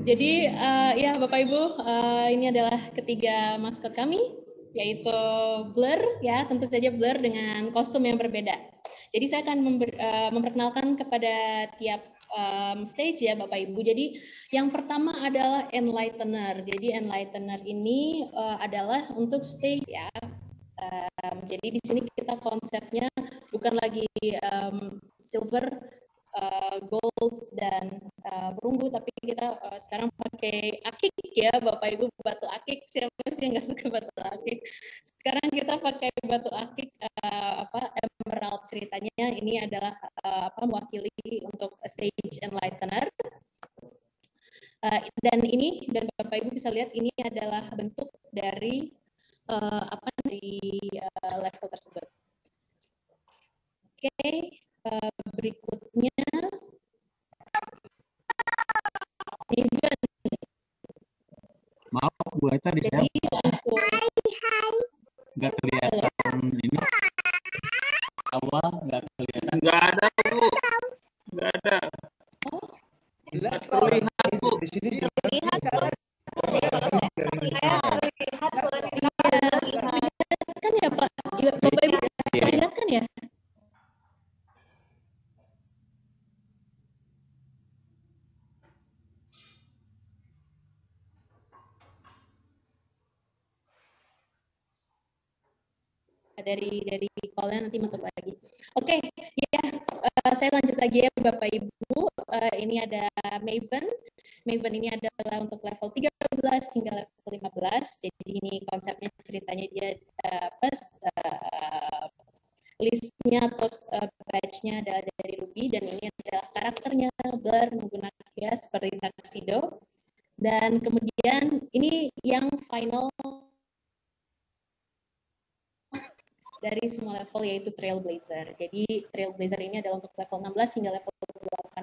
Jadi ya Bapak Ibu, ini adalah ketiga maskot kami, yaitu Blur, ya tentu saja Blur dengan kostum yang berbeda. Jadi saya akan memperkenalkan kepada tiap stage ya Bapak Ibu. Jadi yang pertama adalah Enlightener. Jadi Enlightener ini adalah untuk stage ya. Jadi di sini kita konsepnya bukan lagi silver, gold dan perunggu, tapi kita sekarang pakai akik ya Bapak Ibu, batu akik. Siapa sih yang nggak suka batu akik? Sekarang kita pakai batu akik emerald. Ceritanya ini adalah mewakili untuk stage Enlightener. Dan Bapak Ibu bisa lihat ini adalah bentuk dari level tersebut. Oke, berikutnya Maven. Maaf Bu Eta di Jadi nggak kelihatan ini awal, nggak kelihatan. Nggak ada Bu, nggak ada. Nggak terlihat Bu. Di sini terlihat kan ya Pak? Bapak Ibu terlihat kan ya? Dari call-nya nanti masuk lagi. Oke, ya saya lanjut lagi ya Bapak Ibu. Ini ada Maven. Maven ini adalah untuk level 13 hingga level 15. Jadi ini konsepnya, ceritanya dia listnya atau badge-nya adalah dari Ruby, dan ini adalah karakternya Blur menggunakan ya seperti tuxedo. Dan kemudian ini yang final dari semua level, yaitu Trailblazer. Jadi Trailblazer ini adalah untuk level 16 hingga level 18.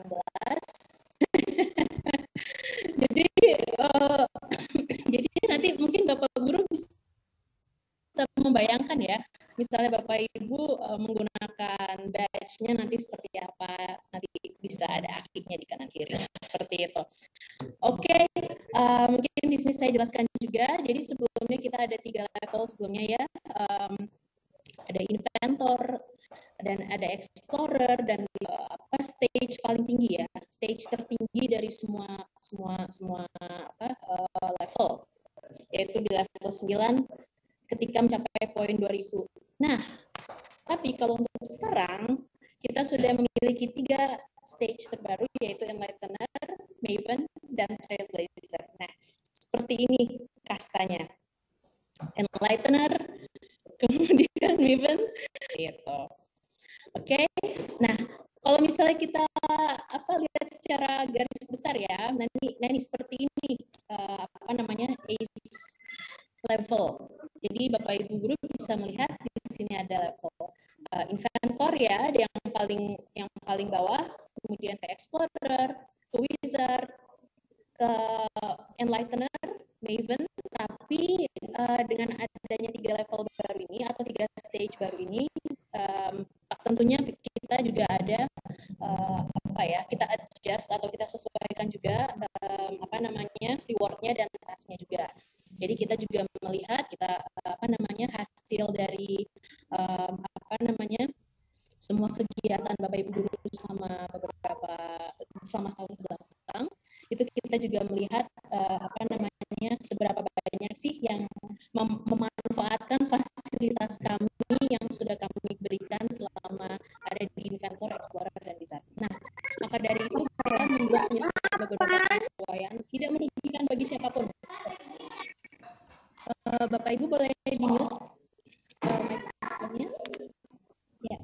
Jadi nanti mungkin Bapak Guru bisa membayangkan ya, misalnya Bapak Ibu menggunakan badge-nya nanti seperti apa, nanti bisa ada akiknya di kanan kiri, seperti itu. Oke, mungkin di sini saya jelaskan juga. Jadi sebelumnya kita ada 3 level sebelumnya ya. Ada inventor dan ada explorer, dan stage paling tinggi ya, stage tertinggi dari semua level, yaitu di level 9 ketika mencapai poin 2000. Nah, tapi kalau untuk sekarang kita sudah memiliki 3 stage terbaru, yaitu Enlightener, Maven, dan Trailblazer. Nah, seperti ini kastanya. Enlightener, kemudian Maven, gitu. Oke, nah kalau misalnya kita lihat secara garis besar ya, nanti seperti ini ace level. Jadi Bapak Ibu guru bisa melihat di sini ada level inventor ya, yang paling bawah, kemudian ke explorer, ke wizard, ke enlightener, Maven. Tapi dengan adanya 3 level baru ini atau 3 stage baru ini, tentunya kita juga ada kita adjust atau kita sesuaikan juga rewardnya dan tasknya juga. Jadi kita juga melihat hasil dari semua kegiatan Bapak Ibu guru selama setahun ke belakang, itu kita juga melihat seberapa banyak sih yang memanfaatkan fasilitas kami yang sudah kami berikan selama ada di Inventor, Explorer, dan Wizard. Nah, maka dari itu kita membuat beberapa penyesuaian, tidak merugikan bagi siapapun. Bapak Ibu boleh di-mute mic-nya? Ya.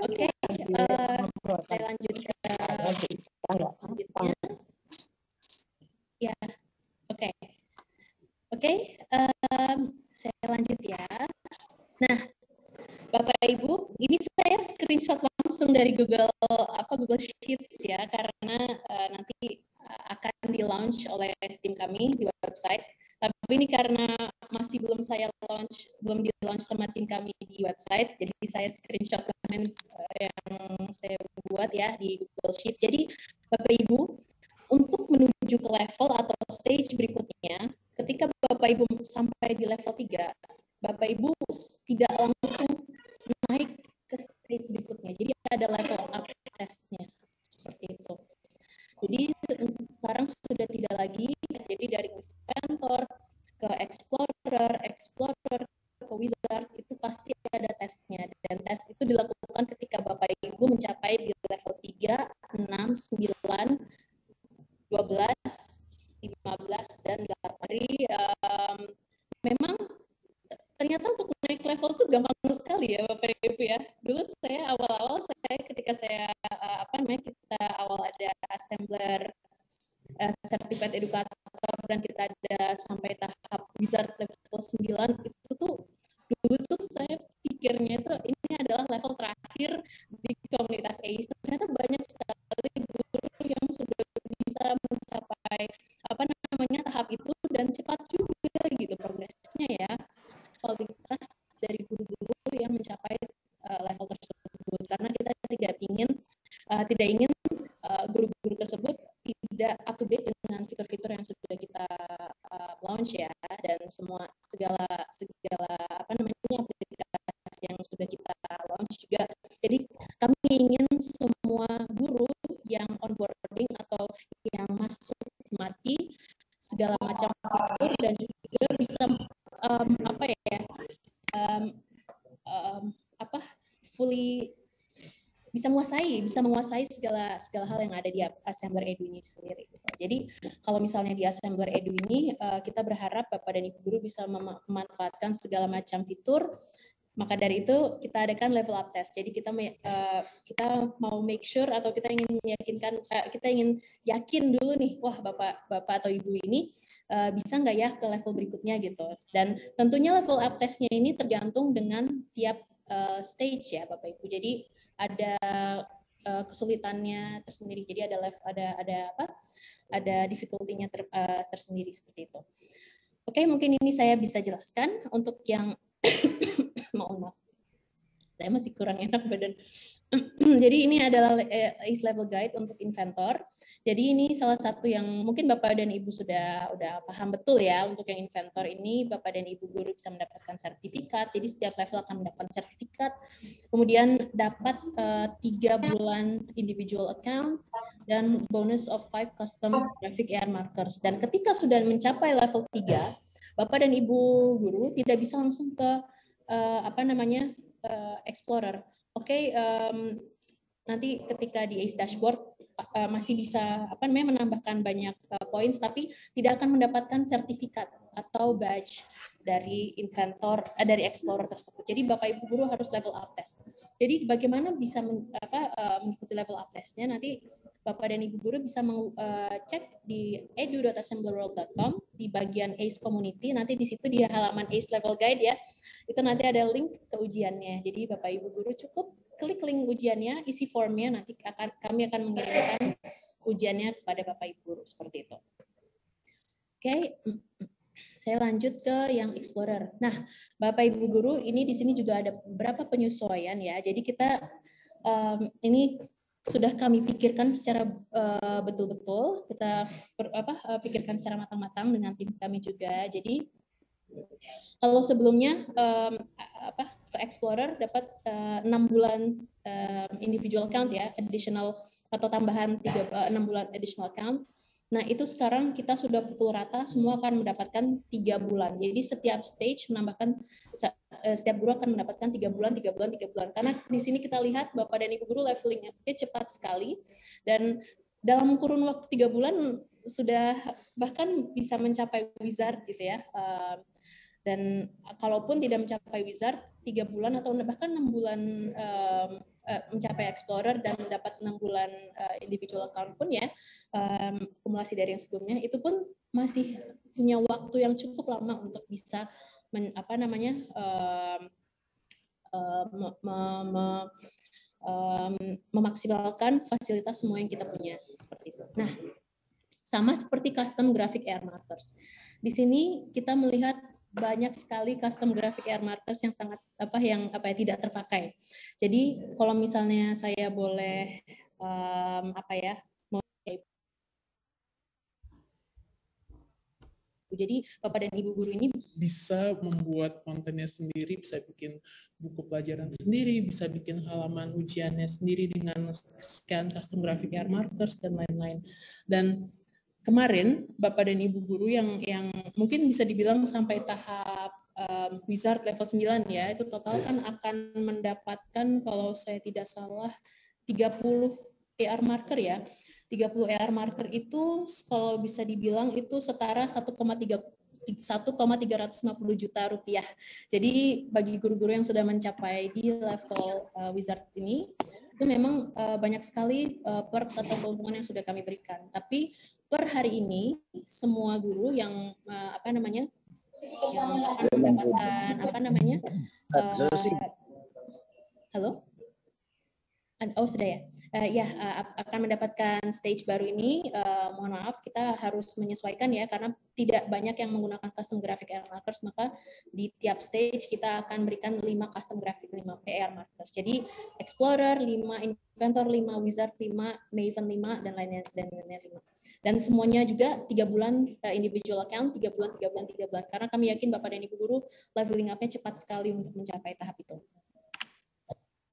Oke, saya lanjut ke selanjutnya. Ya, oke, saya lanjut ya. Nah, Bapak Ibu, ini saya screenshot langsung dari Google Sheets ya, karena nanti akan di-launch oleh tim kami di website. Tapi ini karena masih belum di-launch sama tim kami di website, jadi saya screenshot yang saya buat ya di Google Sheets. Jadi Bapak Ibu, untuk testnya seperti itu. Jadi sekarang sudah tidak lagi, jadi dari inventor ke explorer ke wizard itu pasti ada tesnya, dan tes itu dilakukan ketika Bapak Ibu mencapai di level 3, 6, 9, 12, 15 dan 8. Jadi memang ternyata untuk naik level tuh gampang sekali ya Bapak Ibu ya. Dulu saya awal-awal ketika saya kita awal ada assembler, certified educator, dan kita ada sampai tahap wizard level 9, itu tuh dulu tuh saya pikirnya itu ini adalah level terakhir di komunitas ACE. Ternyata banyak sekali guru yang sudah bisa mencapai tahap itu dan cepat juga gitu progresnya ya, kualitas dari guru-guru yang mencapai level tersebut, karena kita tidak ingin guru-guru tersebut tidak up to date dengan fitur-fitur yang sudah kita launch ya, dan segala aplikasi yang sudah kita launch juga. Jadi kami ingin semua guru yang onboarding atau yang masuk mati segala macam fitur dan juga bisa fully bisa menguasai segala hal yang ada di Assembler Edu ini sendiri. Jadi kalau misalnya di Assembler Edu ini kita berharap Bapak dan Ibu guru bisa memanfaatkan segala macam fitur. Maka dari itu kita adakan level up test. Jadi kita mau make sure atau kita ingin yakin dulu nih, wah Bapak atau Ibu ini bisa nggak ya ke level berikutnya gitu. Dan tentunya level up testnya ini tergantung dengan tiap stage ya Bapak Ibu. Jadi ada kesulitannya tersendiri. Jadi ada difficulty-nya tersendiri seperti itu. Oke, mungkin ini saya bisa jelaskan untuk yang maaf, saya masih kurang enak badan. Jadi ini adalah ACE level guide untuk inventor. Jadi ini salah satu yang mungkin Bapak dan Ibu sudah paham betul ya. Untuk yang inventor ini Bapak dan Ibu guru bisa mendapatkan sertifikat. Jadi setiap level akan mendapatkan sertifikat. Kemudian dapat 3 bulan individual account dan bonus of 5 custom graphic AR markers. Dan ketika sudah mencapai level 3, Bapak dan Ibu guru tidak bisa langsung ke explorer. Oke, nanti ketika di ACE dashboard masih bisa menambahkan banyak points, tapi tidak akan mendapatkan sertifikat atau badge dari inventor dari explorer tersebut. Jadi Bapak Ibu guru harus level up test. Jadi bagaimana bisa mengikuti level up testnya, nanti Bapak dan Ibu guru bisa cek di edu.assemblerworld.com di bagian ACE community. Nanti di situ di halaman ACE level guide ya, itu nanti ada link ke ujiannya. Jadi Bapak Ibu guru cukup klik link ujiannya, isi formnya, nanti kami akan mengirimkan ujiannya kepada Bapak Ibu guru seperti itu. Oke, saya lanjut ke yang Explorer. Nah, Bapak Ibu guru, ini di sini juga ada beberapa penyesuaian ya. Jadi kita ini sudah kami pikirkan secara betul-betul, kita pikirkan secara matang-matang dengan tim kami juga. Jadi kalau sebelumnya ke Explorer dapat 6 bulan individual account ya, additional atau tambahan 6 bulan additional account. Nah, itu sekarang kita sudah pukul rata, semua akan mendapatkan 3 bulan. Jadi setiap stage menambahkan, setiap guru akan mendapatkan 3 bulan, 3 bulan, 3 bulan. Karena di sini kita lihat Bapak dan Ibu guru levelingnya cepat sekali, dan dalam kurun waktu 3 bulan sudah bahkan bisa mencapai wizard gitu ya. Dan kalaupun tidak mencapai wizard 3 bulan atau bahkan 6 bulan mencapai explorer dan mendapat 6 bulan individual account pun ya, akumulasi dari yang sebelumnya, itu pun masih punya waktu yang cukup lama untuk bisa memaksimalkan fasilitas semua yang kita punya seperti itu. Nah, sama seperti custom graphic AR markers. Di sini kita melihat banyak sekali custom graphic AR markers yang sangat tidak terpakai. Jadi kalau misalnya saya boleh Jadi Bapak dan Ibu guru ini bisa membuat kontennya sendiri, bisa bikin buku pelajaran sendiri, bisa bikin halaman ujiannya sendiri dengan scan custom graphic AR markers dan lain-lain. Dan kemarin Bapak dan Ibu guru yang mungkin bisa dibilang sampai tahap wizard level 9 ya, itu total kan akan mendapatkan kalau saya tidak salah 30 AR marker ya. 30 AR marker itu kalau bisa dibilang itu setara 1,350 juta rupiah. Jadi bagi guru-guru yang sudah mencapai di level wizard ini, itu memang banyak sekali perks atau keuntungan yang sudah kami berikan. Tapi per hari ini semua guru yang yang akan mendapatkan halo? Oh sudah ya. Akan mendapatkan stage baru ini. Mohon maaf, kita harus menyesuaikan ya, karena tidak banyak yang menggunakan custom graphic AR markers, maka di tiap stage kita akan berikan 5 custom graphic 5 AR markers. Jadi Explorer 5, Inventor 5, Wizard 5, Maven 5, dan lainnya 5. Dan semuanya juga 3 bulan individual account, 3 bulan, 3 bulan, 3 bulan. Karena kami yakin Bapak dan Ibu guru leveling up-nya cepat sekali untuk mencapai tahap itu.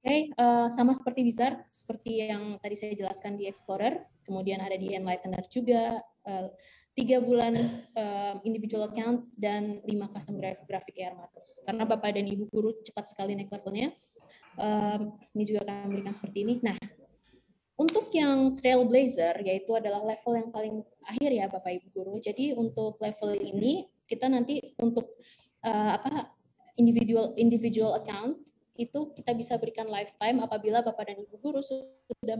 Oke, sama seperti Wizard, seperti yang tadi saya jelaskan di Explorer, kemudian ada di Enlightener juga, 3 bulan individual account, dan 5 custom graphic AR markers. Karena Bapak dan Ibu guru cepat sekali naik levelnya, ini juga akan memberikan seperti ini. Nah, untuk yang Trailblazer, yaitu adalah level yang paling akhir ya Bapak Ibu guru, jadi untuk level ini, kita nanti untuk individual account, itu kita bisa berikan lifetime apabila Bapak dan Ibu guru sudah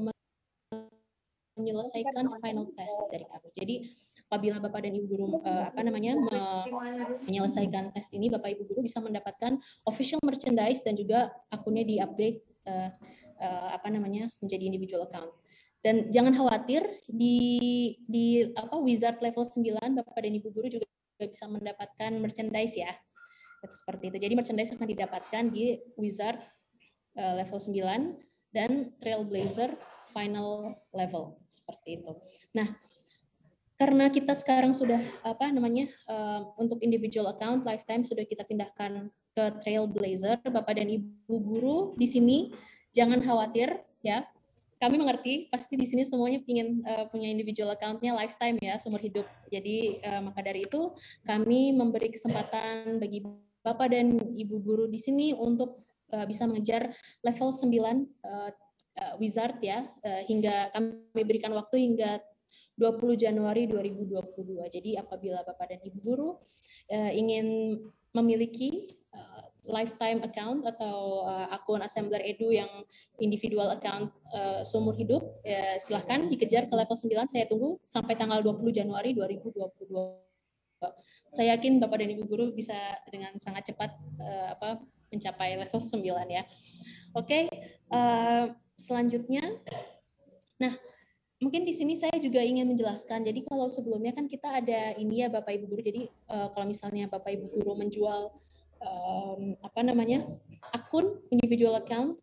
menyelesaikan final test dari kami. Jadi apabila Bapak dan Ibu guru menyelesaikan tes ini, Bapak Ibu guru bisa mendapatkan official merchandise dan juga akunnya di-upgrade menjadi individual account. Dan jangan khawatir di Wizard level 9 Bapak dan Ibu guru juga bisa mendapatkan merchandise ya. Seperti itu. Jadi merchandise akan didapatkan di Wizard level 9 dan Trailblazer final level seperti itu. Nah, karena kita sekarang sudah untuk individual account lifetime sudah kita pindahkan ke Trailblazer, Bapak dan Ibu guru di sini jangan khawatir ya. Kami mengerti pasti di sini semuanya ingin punya individual account-nya lifetime ya, seumur hidup. Jadi maka dari itu kami memberi kesempatan bagi Bapak dan Ibu guru di sini untuk bisa mengejar level 9 Wizard ya, hingga kami berikan waktu hingga 20 Januari 2022. Jadi apabila Bapak dan Ibu guru ingin memiliki lifetime account atau akun Assembler Edu yang individual account seumur hidup, silahkan dikejar ke level 9. Saya tunggu sampai tanggal 20 Januari 2022. Saya yakin Bapak dan Ibu guru bisa dengan sangat cepat mencapai level 9 ya. Oke, selanjutnya. Nah, mungkin di sini saya juga ingin menjelaskan. Jadi kalau sebelumnya kan kita ada ini ya Bapak Ibu guru. Jadi kalau misalnya Bapak Ibu guru menjual akun individual account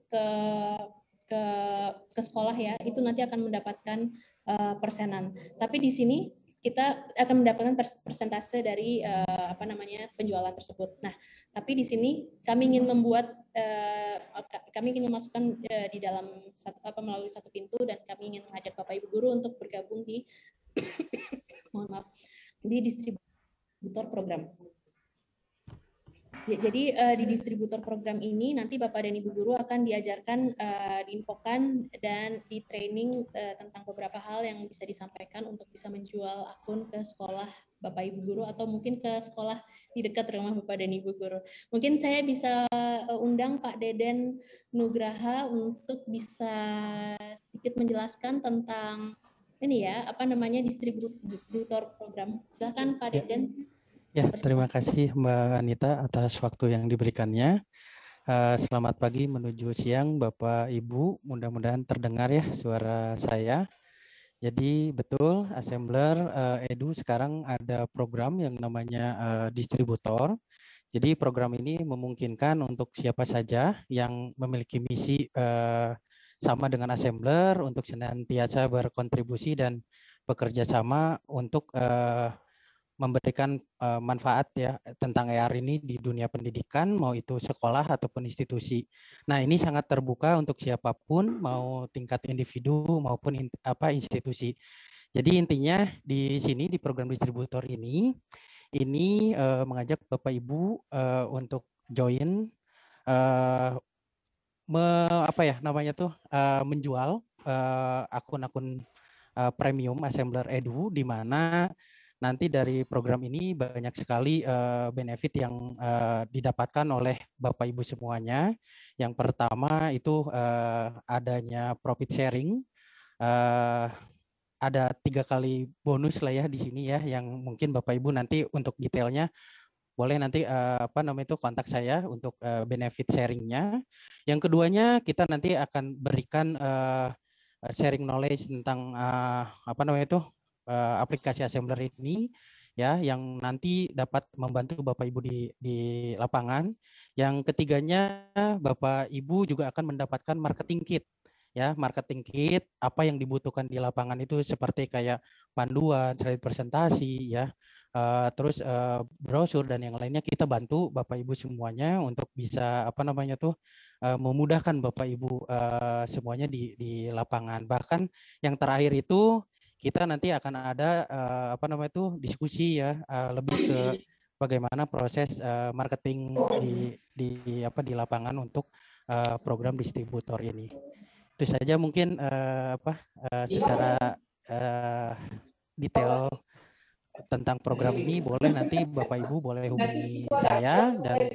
ke sekolah ya, itu nanti akan mendapatkan persenan. Tapi di sini kita akan mendapatkan persentase dari penjualan tersebut. Nah, tapi di sini kami ingin memasukkan di dalam melalui satu pintu, dan kami ingin mengajak Bapak Ibu guru untuk bergabung di di distributor program. Ya, jadi di distributor program ini nanti Bapak dan Ibu guru akan diajarkan, diinfokan dan di training tentang beberapa hal yang bisa disampaikan untuk bisa menjual akun ke sekolah Bapak Ibu guru atau mungkin ke sekolah di dekat rumah Bapak dan Ibu guru. Mungkin saya bisa undang Pak Deden Nugraha untuk bisa sedikit menjelaskan tentang ini ya, distributor program. Silakan Pak Deden. Ya, terima kasih Mbak Anita atas waktu yang diberikannya. Selamat pagi menuju siang Bapak Ibu, mudah-mudahan terdengar ya suara saya. Jadi betul, Assembler Edu sekarang ada program yang namanya distributor. Jadi program ini memungkinkan untuk siapa saja yang memiliki misi sama dengan Assembler untuk senantiasa berkontribusi dan bekerja sama untuk memberikan manfaat ya tentang AR ini di dunia pendidikan, mau itu sekolah ataupun institusi. Nah, ini sangat terbuka untuk siapapun, mau tingkat individu maupun institusi. Jadi intinya di sini di program distributor ini mengajak Bapak Ibu untuk join menjual akun-akun premium Assembler Edu, di mana nanti dari program ini banyak sekali benefit yang didapatkan oleh Bapak Ibu semuanya. Yang pertama itu adanya profit sharing. Ada 3 kali bonus lah ya di sini ya, yang mungkin Bapak Ibu nanti untuk detailnya boleh nanti kontak saya untuk benefit sharingnya. Yang keduanya kita nanti akan berikan sharing knowledge tentang aplikasi Assembler ini ya, yang nanti dapat membantu Bapak Ibu di lapangan. Yang ketiganya Bapak Ibu juga akan mendapatkan marketing kit. Ya, marketing kit apa yang dibutuhkan di lapangan itu seperti kayak panduan, slide presentasi ya, terus brosur dan yang lainnya, kita bantu Bapak Ibu semuanya untuk bisa memudahkan Bapak Ibu semuanya di lapangan. Bahkan yang terakhir itu kita nanti akan ada diskusi ya, lebih ke bagaimana proses marketing di lapangan untuk program distributor ini. Itu saja mungkin secara detail tentang program ini. Boleh nanti Bapak Ibu boleh hubungi saya dan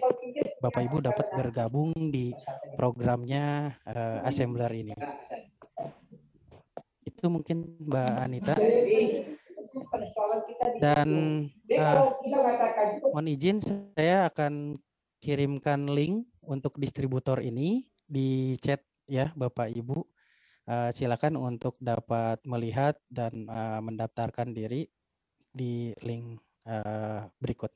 Bapak Ibu dapat bergabung di programnya Assembler ini. Itu mungkin Mbak Anita. Dan mohon izin, saya akan kirimkan link untuk distributor ini di chat ya Bapak Ibu. Silakan untuk dapat melihat dan mendaftarkan diri di link berikut.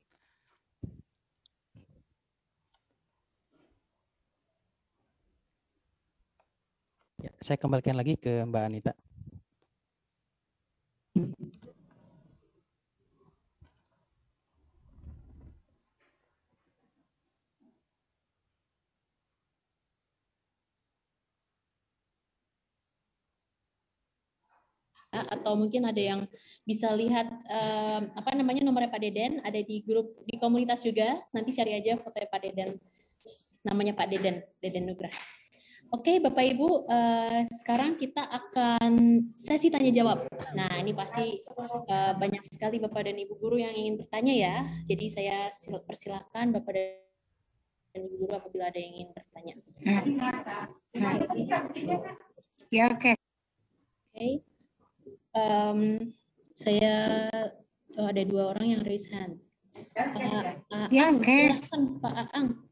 Ya, saya kembalikan lagi ke Mbak Anita. Atau mungkin ada yang bisa lihat nomornya Pak Deden, ada di grup di komunitas juga, nanti cari aja foto Pak Deden, namanya Pak Deden Nugrah. Oke Bapak Ibu, sekarang kita akan sesi tanya jawab. Nah ini pasti banyak sekali Bapak dan Ibu guru yang ingin bertanya ya, jadi saya persilahkan Bapak dan Ibu guru apabila ada yang ingin bertanya. Ya, oke. Oke. Saya ada 2 orang yang raise hand. Ya, oke. Silakan Pak Aang.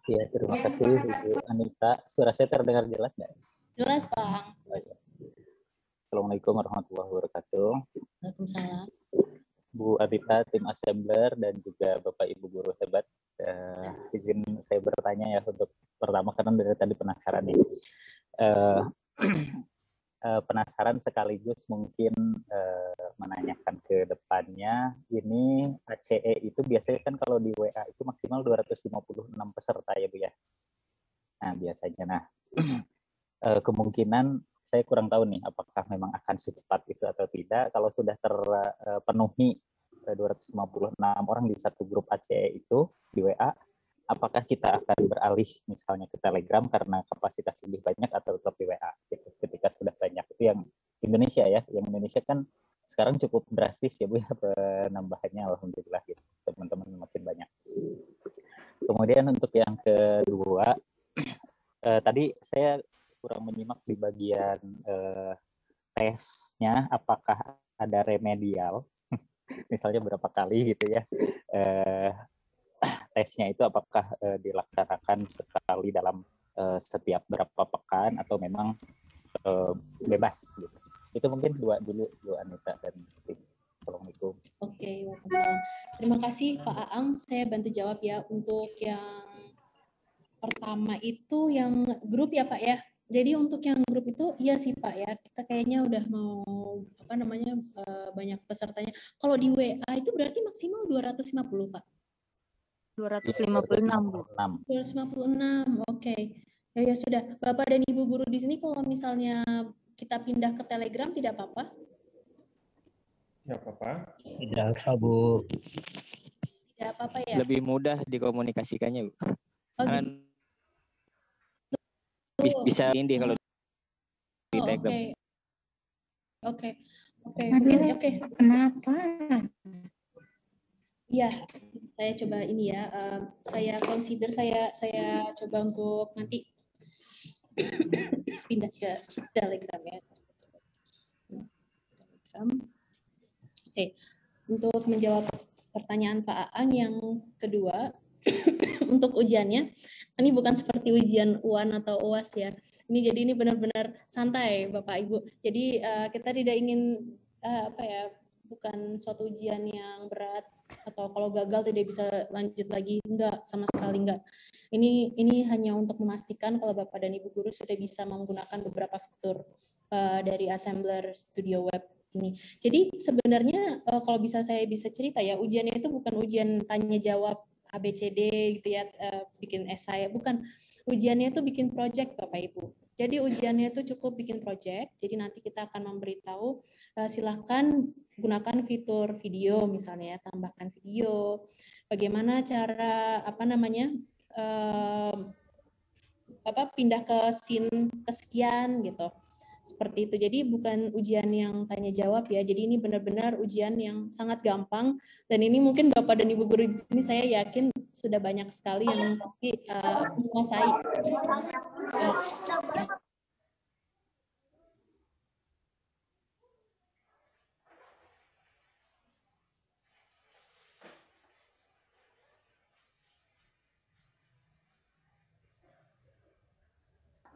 Ya, terima kasih Ibu Anita. Suara saya terdengar jelas nggak? Jelas Pak Aang. Assalamualaikum warahmatullahi wabarakatuh. Waalaikumsalam. Bu Anita, tim Assembler dan juga Bapak Ibu guru hebat. Izin saya bertanya ya untuk pertama, karena dari tadi penasaran nih. Penasaran sekaligus mungkin menanyakan ke depannya, ini ACE itu biasanya kan kalau di WA itu maksimal 256 peserta ya Bu ya. Nah biasanya, kemungkinan saya kurang tahu nih apakah memang akan secepat itu atau tidak. Kalau sudah terpenuhi 256 orang di satu grup ACE itu di WA, apakah kita akan beralih misalnya ke Telegram karena kapasitas lebih banyak atau tetap di WA gitu, ketika sudah banyak. Itu yang Indonesia ya, yang Indonesia kan sekarang cukup drastis ya Bu ya penambahannya, alhamdulillah gitu, teman-teman makin banyak. Kemudian untuk yang kedua, tadi saya kurang menyimak di bagian tesnya, apakah ada remedial misalnya berapa kali gitu ya, tesnya itu apakah dilaksanakan sekali dalam setiap berapa pekan atau memang bebas gitu. Itu mungkin dua dulu Bu Anita dan tim. Assalamualaikum. Oke, waalaikumsalam. Terima kasih Pak Aang, saya bantu jawab ya. Untuk yang pertama itu yang grup ya Pak ya, Jadi untuk yang grup itu iya sih Pak ya, kita kayaknya udah mau banyak pesertanya. Kalau di WA itu berarti maksimal 250 Pak. 256, Bu. 256, oke. Ya sudah, Bapak dan Ibu guru di sini kalau misalnya kita pindah ke Telegram tidak apa-apa? Tidak apa-apa. Tidak apa, Bu. Tidak apa-apa ya? Lebih mudah dikomunikasikannya, Bu. Oh, Bisa ini kalau di Telegram. Oke. Kenapa? Iya, saya coba ini ya. Saya consider saya coba untuk nanti pindah ke Telegram ya. Telegram. Oke, untuk menjawab pertanyaan Pak Aang yang kedua, untuk ujiannya, ini bukan seperti ujian UAN atau UAS ya. Ini benar-benar santai Bapak Ibu. Jadi kita tidak ingin bukan suatu ujian yang berat atau kalau gagal tidak bisa lanjut lagi, enggak, sama sekali enggak. Ini hanya untuk memastikan kalau Bapak dan Ibu guru sudah bisa menggunakan beberapa fitur dari Assembler Studio Web ini. Jadi sebenarnya kalau saya bisa cerita ya, ujiannya itu bukan ujian tanya jawab ABCD gitu ya, bikin esai, bukan. Ujiannya itu bikin project Bapak Ibu. Jadi ujiannya itu cukup bikin project. Jadi nanti kita akan memberitahu silahkan gunakan fitur video misalnya ya, tambahkan video. Bagaimana cara pindah ke scene kesekian gitu. Seperti itu. Jadi bukan ujian yang tanya jawab ya. Jadi ini benar-benar ujian yang sangat gampang. Dan ini mungkin Bapak dan Ibu guru di sini saya yakin sudah banyak sekali yang pasti menguasai.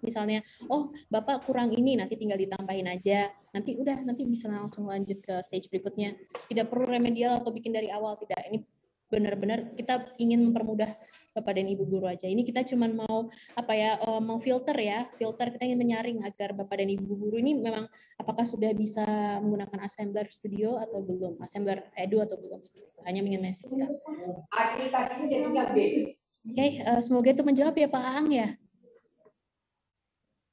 Misalnya, oh Bapak kurang ini, nanti tinggal ditambahin aja. Nanti bisa langsung lanjut ke stage berikutnya. Tidak perlu remedial atau bikin dari awal, tidak. Ini benar-benar kita ingin mempermudah Bapak dan Ibu guru aja. Ini kita cuma mau mau filter ya, kita ingin menyaring agar Bapak dan Ibu guru ini memang apakah sudah bisa menggunakan Assembler Studio atau belum, Assembler Edu atau belum, seperti itu. Hanya ingin memastikan. Oke, semoga itu menjawab ya Pak Aang ya.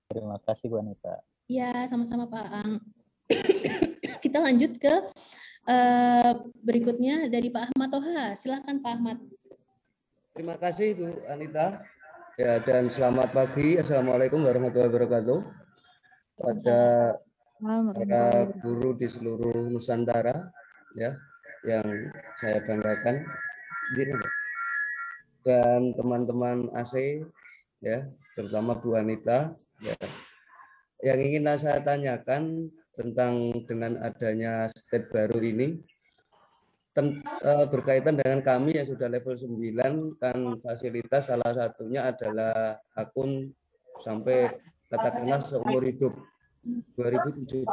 Terima kasih Bu Anita. Ya, sama-sama Pak Aang. Kita lanjut ke berikutnya dari Pak Ahmad Toha. Silakan Pak Ahmad. Terima kasih Bu Anita. Ya, dan selamat pagi. Assalamualaikum warahmatullahi wabarakatuh. Pada para guru di seluruh Nusantara ya, yang saya banggakan. Dan teman-teman AC ya, terutama Bu Anita. Ya. Yang ingin saya tanyakan tentang dengan adanya state baru ini berkaitan dengan kami yang sudah level 9 kan fasilitas salah satunya adalah akun sampai katakanlah seumur hidup 2071.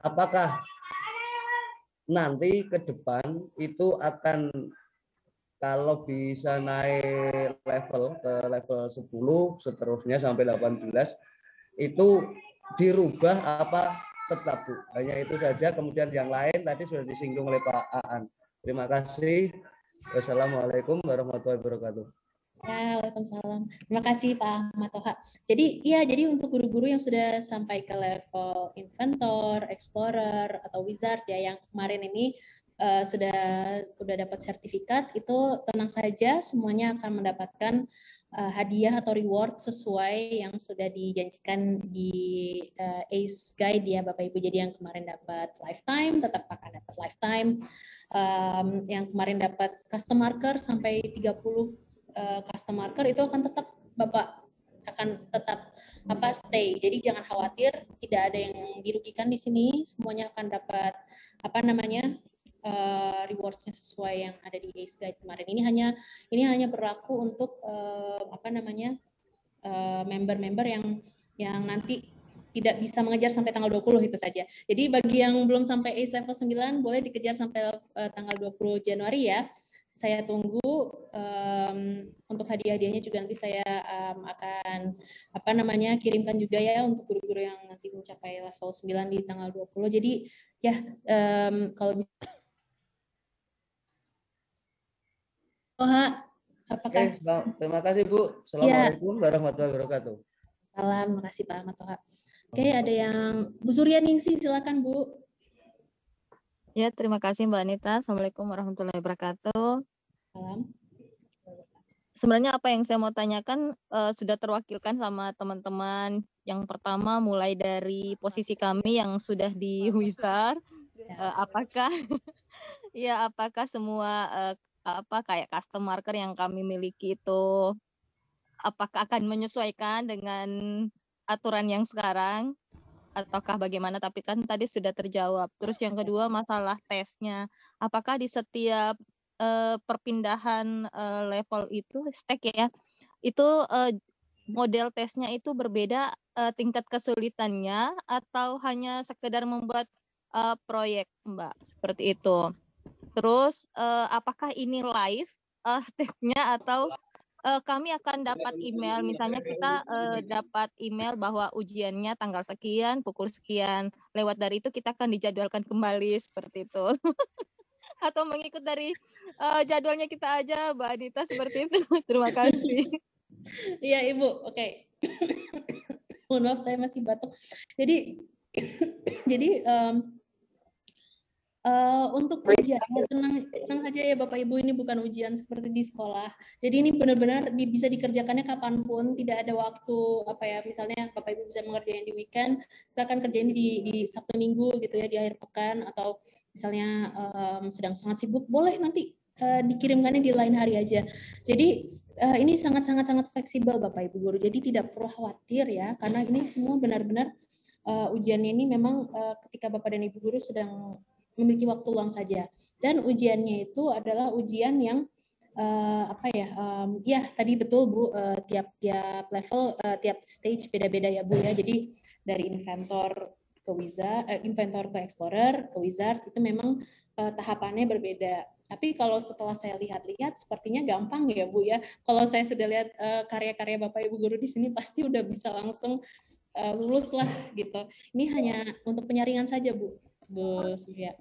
Apakah nanti ke depan itu akan kalau bisa naik level ke level 10 seterusnya sampai 18 itu dirubah apa tetap Bu? Hanya itu saja, kemudian yang lain tadi sudah disinggung oleh Pak Aan. Terima kasih. Wassalamualaikum warahmatullahi wabarakatuh. Ya, waalaikumsalam. Terima kasih Pak Ahmad Toha. Jadi untuk guru-guru yang sudah sampai ke level Inventor, Explorer atau Wizard ya yang kemarin ini sudah dapat sertifikat, itu tenang saja, semuanya akan mendapatkan hadiah atau reward sesuai yang sudah dijanjikan di ACE Guide ya Bapak Ibu. Jadi yang kemarin dapat lifetime tetap akan dapat lifetime, yang kemarin dapat custom marker sampai 30 custom marker itu akan tetap Bapak akan tetap stay. Jadi jangan khawatir, tidak ada yang dirugikan di sini, semuanya akan dapat rewards-nya sesuai yang ada di ACE Guide kemarin. Ini hanya berlaku untuk member-member yang nanti tidak bisa mengejar sampai tanggal 20 itu saja. Jadi bagi yang belum sampai ACE level 9 boleh dikejar sampai tanggal 20 Januari ya. saya tunggu untuk hadiah-hadiahnya juga nanti saya akan kirimkan juga ya untuk guru-guru yang nanti mencapai level 9 di tanggal 20. Jadi ya kalau apakah terima kasih Bu. Assalamualaikum warahmatullahi wabarakatuh. Salam, makasih Pak Ahmad Toha. Oke, ada yang Bu Surya Ningsih, silakan Bu. Ya, terima kasih Mbak Anita. Assalamualaikum warahmatullahi wabarakatuh. Salam. Sebenarnya apa yang saya mau tanyakan sudah terwakilkan sama teman-teman. Yang pertama mulai dari posisi kami yang sudah di Wizard, apakah apakah semua kayak custom marker yang kami miliki itu apakah akan menyesuaikan dengan aturan yang sekarang ataukah bagaimana, tapi kan tadi sudah terjawab. Terus yang kedua masalah tesnya, apakah di setiap perpindahan level itu stack ya, itu model tesnya itu berbeda tingkat kesulitannya atau hanya sekedar membuat proyek Mbak, seperti itu. Terus apakah ini live tesnya atau kami akan dapat email, misalnya kita dapat email bahwa ujiannya tanggal sekian, pukul sekian. Lewat dari itu kita akan dijadwalkan kembali seperti itu. Atau mengikut dari jadwalnya kita aja, Mbak Anita, seperti itu. Terima kasih. Iya Ibu, oke. Mohon maaf saya masih batuk. Jadi untuk ujian, tenang saja ya Bapak Ibu, ini bukan ujian seperti di sekolah. Jadi ini benar-benar bisa dikerjakannya kapanpun, tidak ada waktu misalnya Bapak Ibu bisa mengerjain di weekend, silakan kerjain di Sabtu Minggu gitu ya, di akhir pekan, atau misalnya sedang sangat sibuk, boleh nanti dikirimkannya di lain hari aja. Jadi ini sangat fleksibel Bapak Ibu guru, jadi tidak perlu khawatir ya, karena ini semua benar-benar ujiannya ini memang ketika Bapak dan Ibu guru sedang memiliki waktu luang saja, dan ujiannya itu adalah ujian yang tadi betul Bu, tiap level, tiap stage beda-beda ya Bu ya. Jadi dari inventor ke wizard, inventor ke explorer ke wizard itu memang tahapannya berbeda. Tapi kalau setelah saya lihat-lihat sepertinya gampang ya Bu ya. Kalau saya sudah lihat karya-karya Bapak Ibu guru di sini pasti udah bisa langsung lulus lah gitu. Ini hanya untuk penyaringan saja Bu Surya.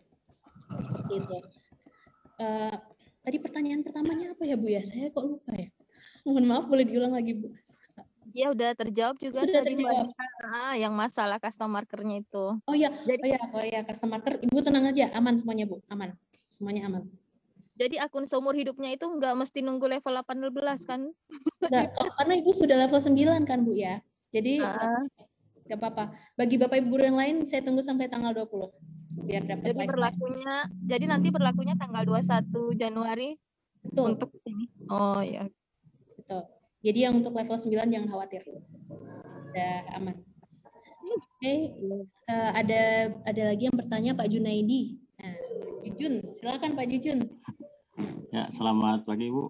Gitu. Tadi pertanyaan pertamanya apa ya Bu ya? Saya kok lupa ya. Mohon maaf, boleh diulang lagi Bu? Ya udah terjawab juga sudah tadi terjawab. Mbak, yang masalah custom markernya itu. Oh ya, custom marker. Ibu tenang aja, aman semuanya Bu, aman. Semuanya aman. Jadi akun seumur hidupnya itu nggak mesti nunggu level 18 kan? Nggak, karena Ibu sudah level 9 kan Bu ya. Jadi nggak apa-apa. Bagi Bapak Ibu guru yang lain saya tunggu sampai tanggal 20. Biar dapat jadi nanti berlakunya tanggal 21 Januari. Betul. Untuk ini. Oh ya. Betul. Jadi yang untuk level 9 jangan khawatir. Udah aman. Oke, ada lagi yang bertanya Pak Junaidi. Nah, Jujun, silakan Pak Jujun. Ya, selamat pagi Bu.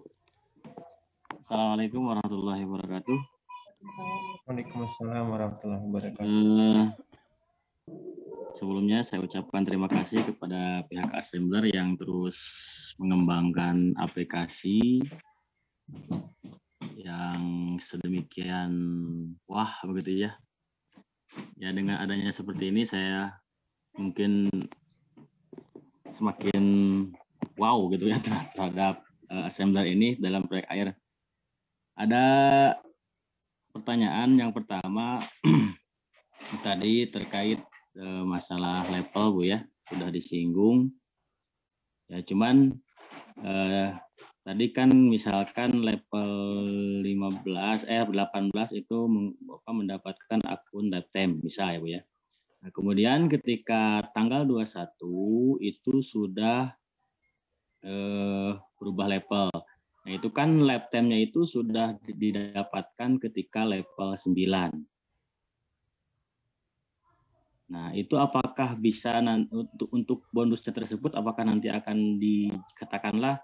Assalamualaikum warahmatullahi wabarakatuh. Waalaikumsalam warahmatullahi wabarakatuh. Sebelumnya saya ucapkan terima kasih kepada pihak Assembler yang terus mengembangkan aplikasi yang sedemikian wah begitu ya. Ya dengan adanya seperti ini saya mungkin semakin wow gitu ya terhadap Assembler ini dalam proyek air. Ada pertanyaan yang pertama tadi terkait masalah level Bu ya, sudah disinggung. Ya cuman tadi kan misalkan level 18 itu mendapatkan akun LabTemp bisa ya Bu ya. Nah, kemudian ketika tanggal 21 itu sudah berubah level. Nah, itu kan LabTemp-nya itu sudah didapatkan ketika level 9. Nah, itu apakah bisa untuk bonusnya tersebut apakah nanti akan dikatakanlah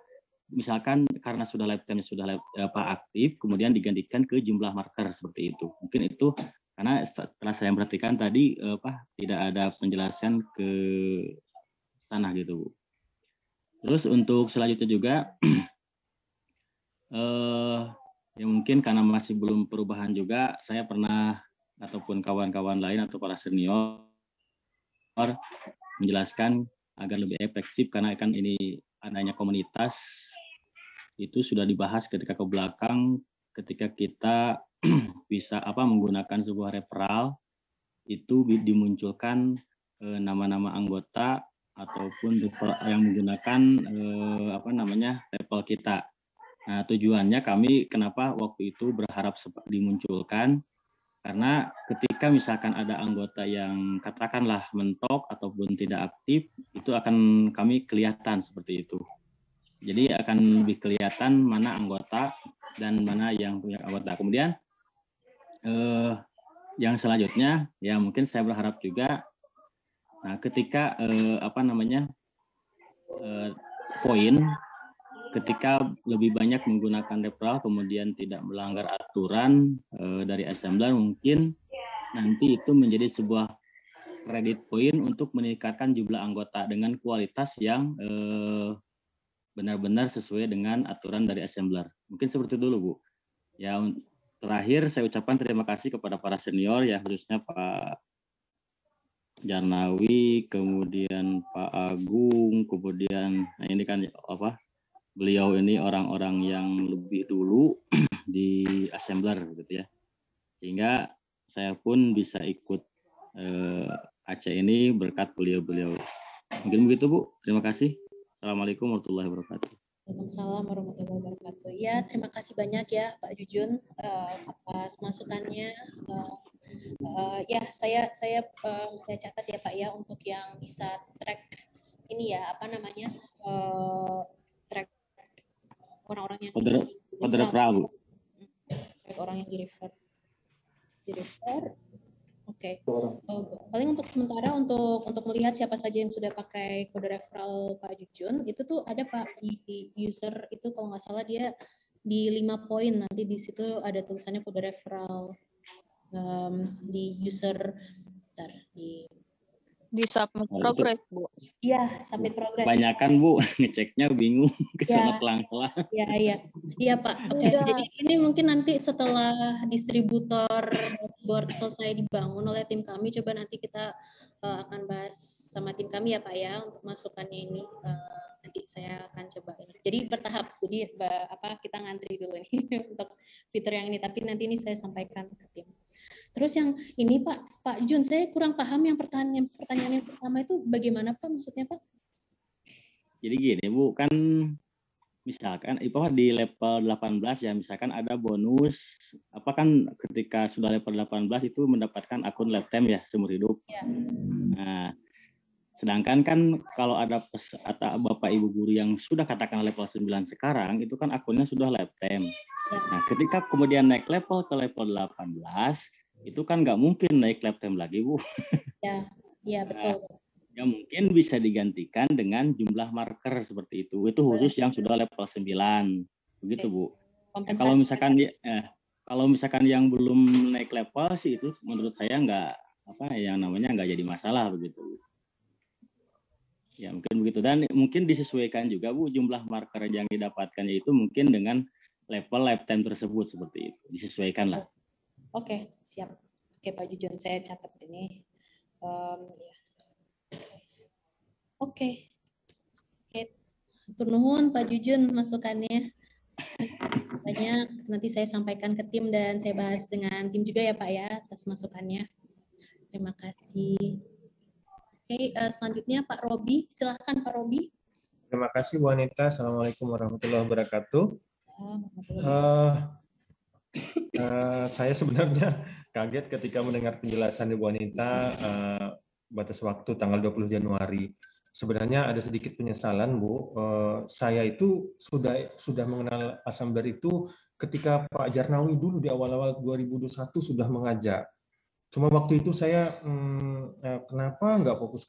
misalkan karena sudah LabTemp-nya sudah aktif kemudian digantikan ke jumlah marker seperti itu. Mungkin itu karena setelah saya perhatikan tadi tidak ada penjelasan ke sana gitu Bu. Terus untuk selanjutnya juga ya mungkin karena masih belum perubahan juga, saya pernah ataupun kawan-kawan lain atau para senior menjelaskan agar lebih efektif, karena kan ini adanya komunitas itu sudah dibahas ketika ke belakang, ketika kita bisa menggunakan sebuah referral itu dimunculkan nama-nama anggota ataupun yang menggunakan referral kita. Nah, tujuannya kami kenapa waktu itu berharap dimunculkan, karena ketika misalkan ada anggota yang katakanlah mentok ataupun tidak aktif, itu akan kami kelihatan seperti itu. Jadi akan lebih kelihatan mana anggota dan mana yang punya anggota. Kemudian yang selanjutnya ya mungkin saya berharap juga, nah ketika poin ketika lebih banyak menggunakan referral kemudian tidak melanggar aturan dari assembler, mungkin nanti itu menjadi sebuah kredit poin untuk meningkatkan jumlah anggota dengan kualitas yang benar-benar sesuai dengan aturan dari assembler. Mungkin seperti itu dulu, Bu. Ya, terakhir saya ucapkan terima kasih kepada para senior ya, khususnya Pak Jarnawi, kemudian Pak Agung, kemudian ini kan beliau ini orang-orang yang lebih dulu di assembler gitu ya, sehingga saya pun bisa ikut Aceh ini berkat beliau-beliau. Mungkin begitu, Bu. Terima kasih. Assalamualaikum warahmatullahi wabarakatuh. Waalaikumsalam warahmatullahi wabarakatuh. Ya, terima kasih banyak ya Pak Jujun atas masukannya. Ya, saya catat ya Pak ya, untuk yang bisa track ini ya track orang-orang yang kode referral, Bu. Orang yang di refer. Oke. Paling untuk sementara untuk melihat siapa saja yang sudah pakai kode referral Pak Jujun, itu tuh ada Pak di user itu kalau nggak salah dia di 5 poin, nanti di situ ada tulisannya kode referral di user di submit progress, Bu. Iya, submit progress. Kebanyakan, Bu, ngeceknya bingung ke selang-selang. Iya, Pak. Oke. Jadi ini mungkin nanti setelah distributor board selesai dibangun oleh tim kami, coba nanti kita akan bahas sama tim kami ya, Pak ya, untuk masukannya ini. Nanti saya akan coba ini. Jadi bertahap. Jadi kita ngantri dulu ini untuk fitur yang ini, tapi nanti ini saya sampaikan ke tim. Terus yang ini Pak Jun, saya kurang paham yang pertanyaan yang pertama itu bagaimana Pak, maksudnya Pak? Jadi gini Bu, kan misalkan di level 18 ya, misalkan ada bonus, kan ketika sudah level 18 itu mendapatkan akun lifetime ya, seumur hidup. Ya. Nah, sedangkan kan kalau ada Bapak Ibu guru yang sudah katakan level 9 sekarang, itu kan akunnya sudah lifetime. Ya. Nah, ketika kemudian naik level ke level 18, itu kan nggak mungkin naik lifetime lagi, Bu. Ya betul. Ya mungkin bisa digantikan dengan jumlah marker seperti itu. Itu khusus yang sudah level 9. Begitu, Bu. Kalau misalkan yang belum naik level sih, itu menurut saya nggak jadi masalah begitu. Ya mungkin begitu, dan mungkin disesuaikan juga Bu jumlah marker yang didapatkannya itu mungkin dengan level lifetime tersebut seperti itu, disesuaikan lah. Oke, siap. Oke Pak Jujun, saya catat ini. Oke. Tur nuhun Pak Jujun masukannya. Banyak, nanti saya sampaikan ke tim dan saya bahas dengan tim juga ya Pak ya atas masukannya. Terima kasih. Oke, selanjutnya Pak Robi, silahkan Pak Robi. Terima kasih Bu Anita. Assalamualaikum warahmatullahi wabarakatuh. Saya sebenarnya kaget ketika mendengar penjelasan Ibu Anita batas waktu tanggal 20 Januari. Sebenarnya ada sedikit penyesalan, Bu. Saya itu sudah mengenal assembler itu ketika Pak Jarnawi dulu di awal-awal 2021 sudah mengajak. Cuma waktu itu saya kenapa nggak fokus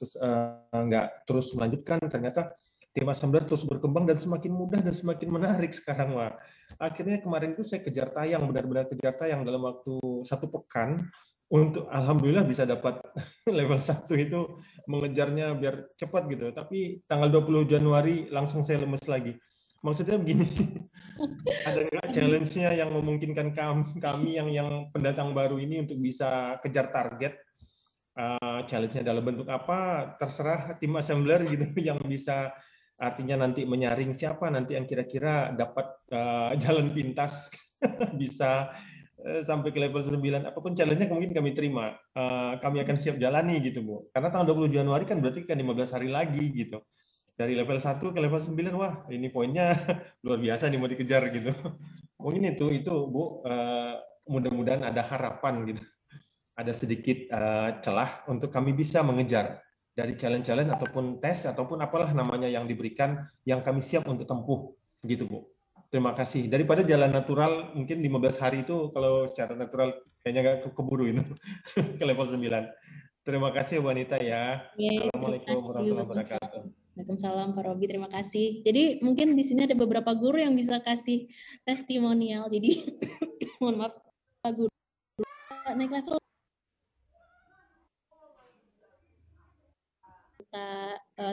nggak terus melanjutkan, ternyata tim assembler terus berkembang dan semakin mudah dan semakin menarik sekarang, Wak. Akhirnya kemarin itu saya kejar tayang, benar-benar kejar tayang dalam waktu 1 pekan untuk alhamdulillah bisa dapat level 1 itu mengejarnya biar cepat gitu. Tapi tanggal 20 Januari langsung saya lemes lagi. Maksudnya begini, ada nggak challenge-nya yang memungkinkan kami yang pendatang baru ini untuk bisa kejar target? Challenge-nya dalam bentuk apa? Terserah tim assembler gitu yang bisa, artinya nanti menyaring siapa nanti yang kira-kira dapat jalan pintas bisa sampai ke level 9, apapun challenge-nya mungkin kami terima, kami akan siap jalani gitu Bu. Karena tanggal 20 Januari kan berarti kan 15 hari lagi gitu. Dari level 1 ke level 9, wah ini poinnya luar biasa nih mau dikejar gitu. Mungkin itu Bu, mudah-mudahan ada harapan gitu. Ada sedikit celah untuk kami bisa mengejar dari challenge-challenge ataupun tes ataupun apalah namanya yang diberikan yang kami siap untuk tempuh gitu Bu. Terima kasih. Daripada jalan natural mungkin 15 hari itu kalau secara natural kayaknya nggak keburu itu ke level 9. Terima kasih Bu Anita ya. Assalamualaikum warahmatullahi wabarakatuh. Waalaikumsalam Pak Robi, terima kasih. Jadi mungkin di sini ada beberapa guru yang bisa kasih testimonial. Jadi mohon maaf Pak Guru, naik level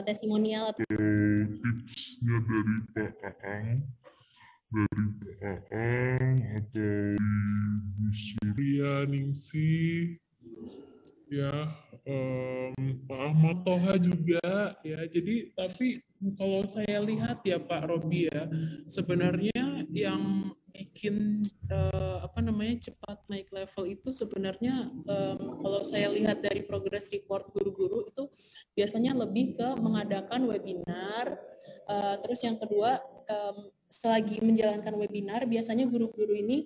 testimonial atau tipsnya dari Pak Aang, atau Ibu Surya Ningsih, ya, Pak Ahmad Toha juga, ya. Jadi tapi kalau saya lihat ya Pak Robi ya, sebenarnya yang bikin cepat naik level itu sebenarnya kalau saya lihat dari progress report guru-guru itu biasanya lebih ke mengadakan webinar, terus yang kedua selagi menjalankan webinar biasanya guru-guru ini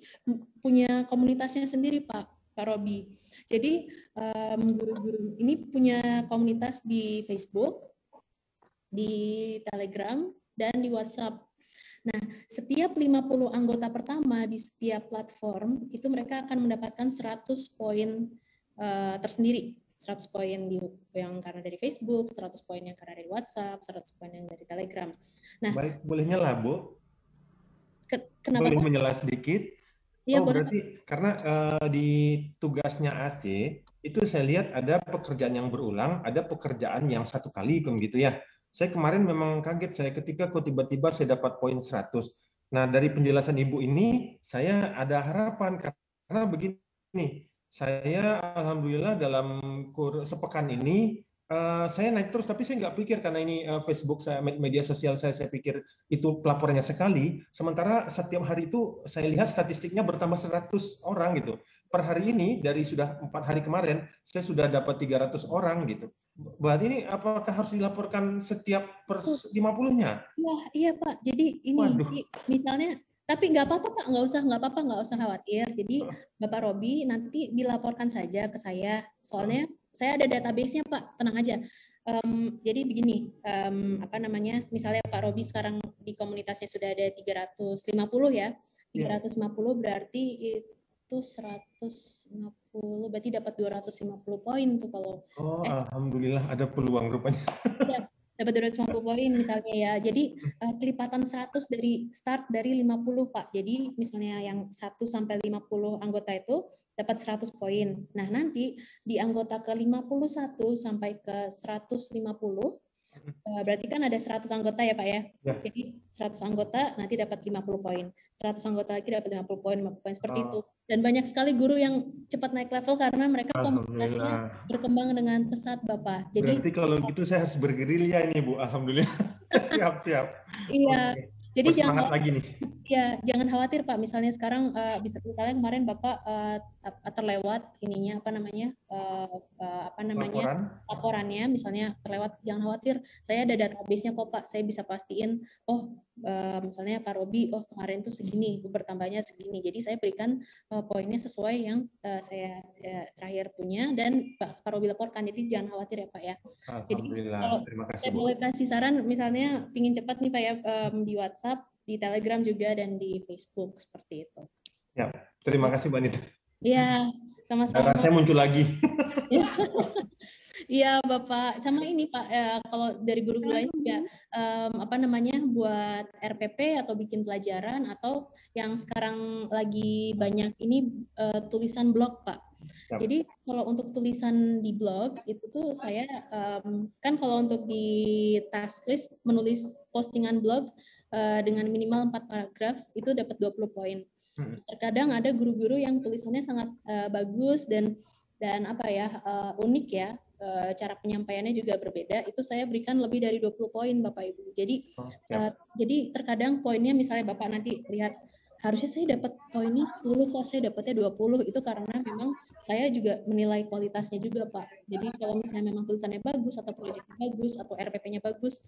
punya komunitasnya sendiri Pak Robi. Jadi guru-guru ini punya komunitas di Facebook, di Telegram, dan di WhatsApp. Nah, setiap 50 anggota pertama di setiap platform, itu mereka akan mendapatkan 100 poin tersendiri. 100 poin yang karena dari Facebook, 100 poin yang karena dari WhatsApp, 100 poin yang dari Telegram. Nah, baik, boleh nyela, Bu? Kenapa, boleh Pak? menyela sedikit? Ya, berarti karena di tugasnya AC, itu saya lihat ada pekerjaan yang berulang, ada pekerjaan yang satu kali, begitu ya. Saya kemarin memang kaget saya ketika kok tiba-tiba saya dapat poin 100. Nah, dari penjelasan Ibu ini, saya ada harapan karena begini, saya alhamdulillah dalam sepekan ini, saya naik terus, tapi saya nggak pikir karena ini Facebook, media sosial saya pikir itu pelaporannya sekali, sementara setiap hari itu saya lihat statistiknya bertambah 100 orang gitu. Per hari ini, dari sudah 4 hari kemarin, saya sudah dapat 300 orang gitu. Berarti ini apakah harus dilaporkan setiap per 50-nya? Iya Pak. Jadi ini misalnya, tapi nggak apa-apa Pak, nggak usah khawatir. Jadi Bapak Robi nanti dilaporkan saja ke saya. Soalnya saya ada database-nya Pak, tenang aja. Jadi begini, misalnya Pak Robi sekarang di komunitasnya sudah ada 350 ya. 350 berarti itu 150, berarti dapat 250 poin tuh kalau. Alhamdulillah ada peluang rupanya. Ya, dapat 250 poin misalnya ya. Jadi kelipatan 100 dari start dari 50 Pak. Jadi misalnya yang 1 sampai 50 anggota itu dapat 100 poin. Nah, nanti di anggota ke 51 sampai ke 150 berarti kan ada 100 anggota ya Pak ya. Jadi 100 anggota nanti dapat 50 poin. 100 anggota lagi dapat 50 poin, 50 poin seperti itu. Dan banyak sekali guru yang cepat naik level karena mereka komunitasnya berkembang dengan pesat Bapak. Jadi berarti kalau gitu saya harus bergerilya ini Bu, alhamdulillah. Siap. Iya. Jadi semangat lagi nih. Ya, jangan khawatir Pak. Misalnya sekarang misalnya kemarin Bapak terlewat ininya laporannya misalnya terlewat, jangan khawatir. Saya ada database-nya kok Pak. Saya bisa pastiin misalnya Pak Robi kemarin tuh segini, bertambahnya segini. Jadi saya berikan poinnya sesuai yang saya terakhir punya dan Pak Robi laporkan. Jadi jangan khawatir ya Pak ya. Jadi kalau terima kasih, saya boleh kasih saran misalnya pingin cepat nih Pak ya, di WhatsApp, di Telegram juga, dan di Facebook seperti itu. Ya, terima kasih Mbak Nita. Iya, sama-sama. Saya muncul lagi. Iya Bapak, sama ini Pak, kalau dari guru-guru lain juga buat RPP atau bikin pelajaran, atau yang sekarang lagi banyak ini tulisan blog Pak. Yap. Jadi kalau untuk tulisan di blog itu tuh saya kan kalau untuk di task list menulis postingan blog dengan minimal 4 paragraf itu dapat 20 poin. Terkadang ada guru-guru yang tulisannya sangat bagus dan apa ya unik ya, cara penyampaiannya juga berbeda, itu saya berikan lebih dari 20 poin Bapak Ibu. Jadi jadi terkadang poinnya misalnya Bapak nanti lihat harusnya saya dapat poinnya 10 kok saya dapatnya 20, itu karena memang saya juga menilai kualitasnya juga Pak. Jadi kalau misalnya memang tulisannya bagus atau proyeknya bagus atau RPP-nya bagus,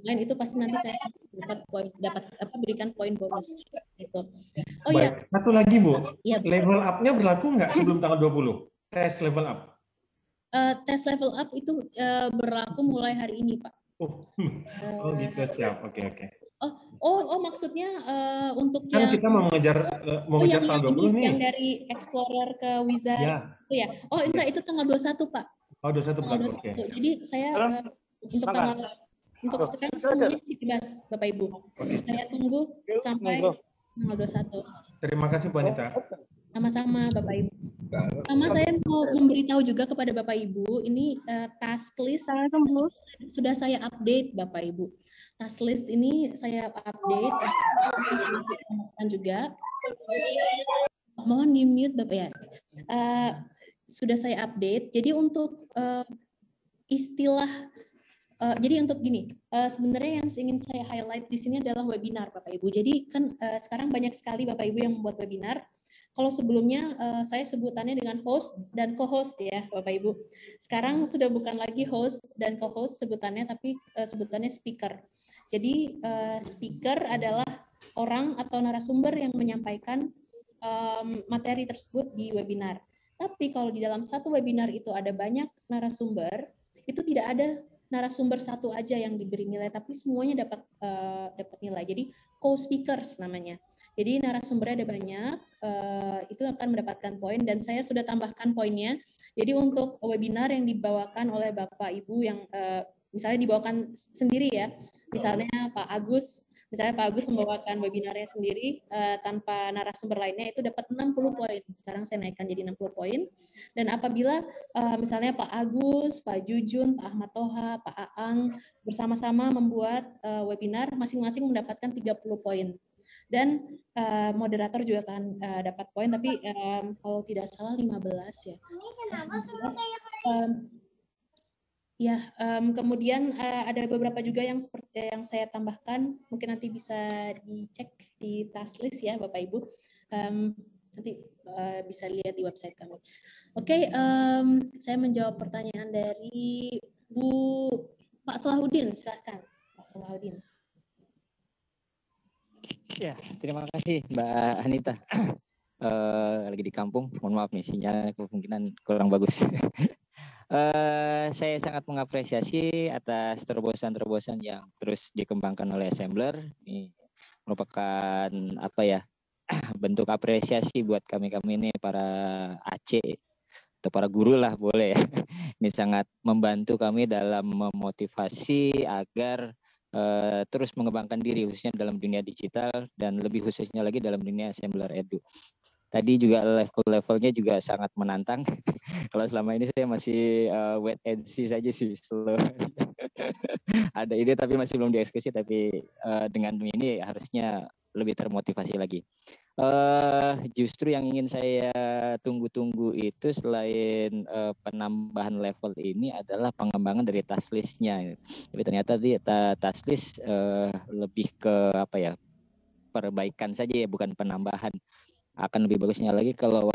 lain itu pasti nanti saya dapat berikan poin bonus gitu. Oh iya. Satu lagi Bu, ya, level up-nya berlaku nggak sebelum tanggal 20? Tes level up. Tes level up itu berlaku mulai hari ini Pak. Oh gitu, siap. Oke. Oh maksudnya untuk Kan yang kita mau mengejar yang tanggal 20 nih. Yang dari Explorer ke Wizard itu ya. Oh enggak, itu tanggal 21 Pak. Oh 21 berlaku. Oke. Jadi saya untuk sekarang semuanya masih bebas Bapak Ibu. Saya tunggu sampai tanggal 21. Terima kasih Bu Anita. Sama-sama Bapak Ibu. Sama saya mau memberitahu juga kepada Bapak Ibu, ini task list sudah saya update Bapak Ibu. Task list ini saya update juga. Mohon di mute Bapak ya. Sudah saya update. Jadi untuk istilah jadi untuk gini, sebenarnya yang ingin saya highlight di sini adalah webinar Bapak Ibu. Jadi kan sekarang banyak sekali Bapak Ibu yang membuat webinar. Kalau sebelumnya saya sebutannya dengan host dan co-host ya Bapak Ibu. Sekarang sudah bukan lagi host dan co-host sebutannya, tapi sebutannya speaker. Jadi speaker adalah orang atau narasumber yang menyampaikan materi tersebut di webinar. Tapi kalau di dalam satu webinar itu ada banyak narasumber, itu tidak ada narasumber satu aja yang diberi nilai, tapi semuanya dapat nilai. Jadi co-speakers namanya. Jadi narasumbernya ada banyak, itu akan mendapatkan poin, dan saya sudah tambahkan poinnya. Jadi untuk webinar yang dibawakan oleh Bapak Ibu yang misalnya dibawakan sendiri ya, misalnya Pak Agus membawakan webinarnya sendiri tanpa narasumber lainnya, itu dapat 60 poin. Sekarang saya naikkan jadi 60 poin. Dan apabila misalnya Pak Agus, Pak Jujun, Pak Ahmad Toha, Pak Aang bersama-sama membuat webinar, masing-masing mendapatkan 30 poin. Dan moderator juga akan dapat poin, tapi kalau tidak salah 15 ya. Kemudian ada beberapa juga yang seperti yang saya tambahkan, mungkin nanti bisa dicek di task list ya Bapak Ibu. Nanti bisa lihat di website kami. Oke, saya menjawab pertanyaan dari Pak Salahuddin, silakan Pak Salahuddin. Ya, terima kasih Mbak Anita. Lagi di kampung, mohon maaf nih sinyalnya kemungkinan kurang bagus. Saya sangat mengapresiasi atas terobosan-terobosan yang terus dikembangkan oleh Assembler. Ini merupakan bentuk apresiasi buat kami ini para AC atau para guru lah boleh ya. Ini sangat membantu kami dalam memotivasi agar terus mengembangkan diri khususnya dalam dunia digital dan lebih khususnya lagi dalam dunia Assembler Edu. Tadi juga level-levelnya juga sangat menantang. Kalau selama ini saya masih wait and see saja sih, slow. Ada ide tapi masih belum dieksekusi, tapi dengan ini harusnya lebih termotivasi lagi. Justru yang ingin saya tunggu-tunggu itu selain penambahan level ini adalah pengembangan dari task list-nya. Tapi ternyata task list lebih ke perbaikan saja ya, bukan penambahan. Akan lebih bagusnya lagi kalau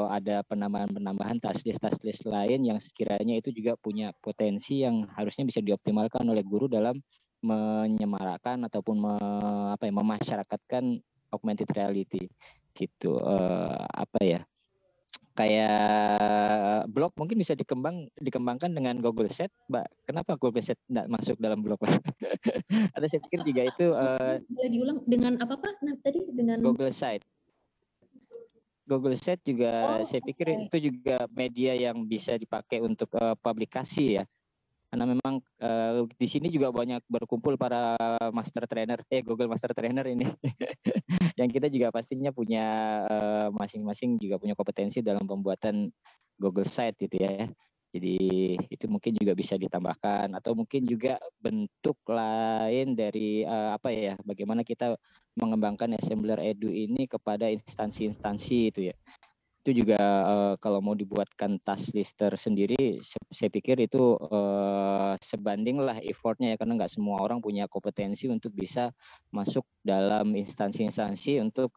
ada penambahan task list lain yang sekiranya itu juga punya potensi yang harusnya bisa dioptimalkan oleh guru dalam menyemarakan ataupun memasyarakatkan augmented reality gitu. Kayak blog mungkin bisa dikembangkan dengan Google Set, Mbak. Kenapa Google Set tidak masuk dalam blog? Ada saya pikir juga itu boleh diulang dengan apa Pak? Tadi dengan Google Site. Google Set juga saya pikir itu juga media yang bisa dipakai untuk publikasi ya. karena memang di sini juga banyak berkumpul para master trainer, Google Master Trainer ini, yang kita juga pastinya punya masing-masing juga punya kompetensi dalam pembuatan Google Site gitu ya. Jadi itu mungkin juga bisa ditambahkan, atau mungkin juga bentuk lain dari bagaimana kita mengembangkan Assembler Edu ini kepada instansi-instansi itu ya. Itu juga kalau mau dibuatkan task lister sendiri, saya pikir itu sebanding lah effortnya ya, karena nggak semua orang punya kompetensi untuk bisa masuk dalam instansi-instansi untuk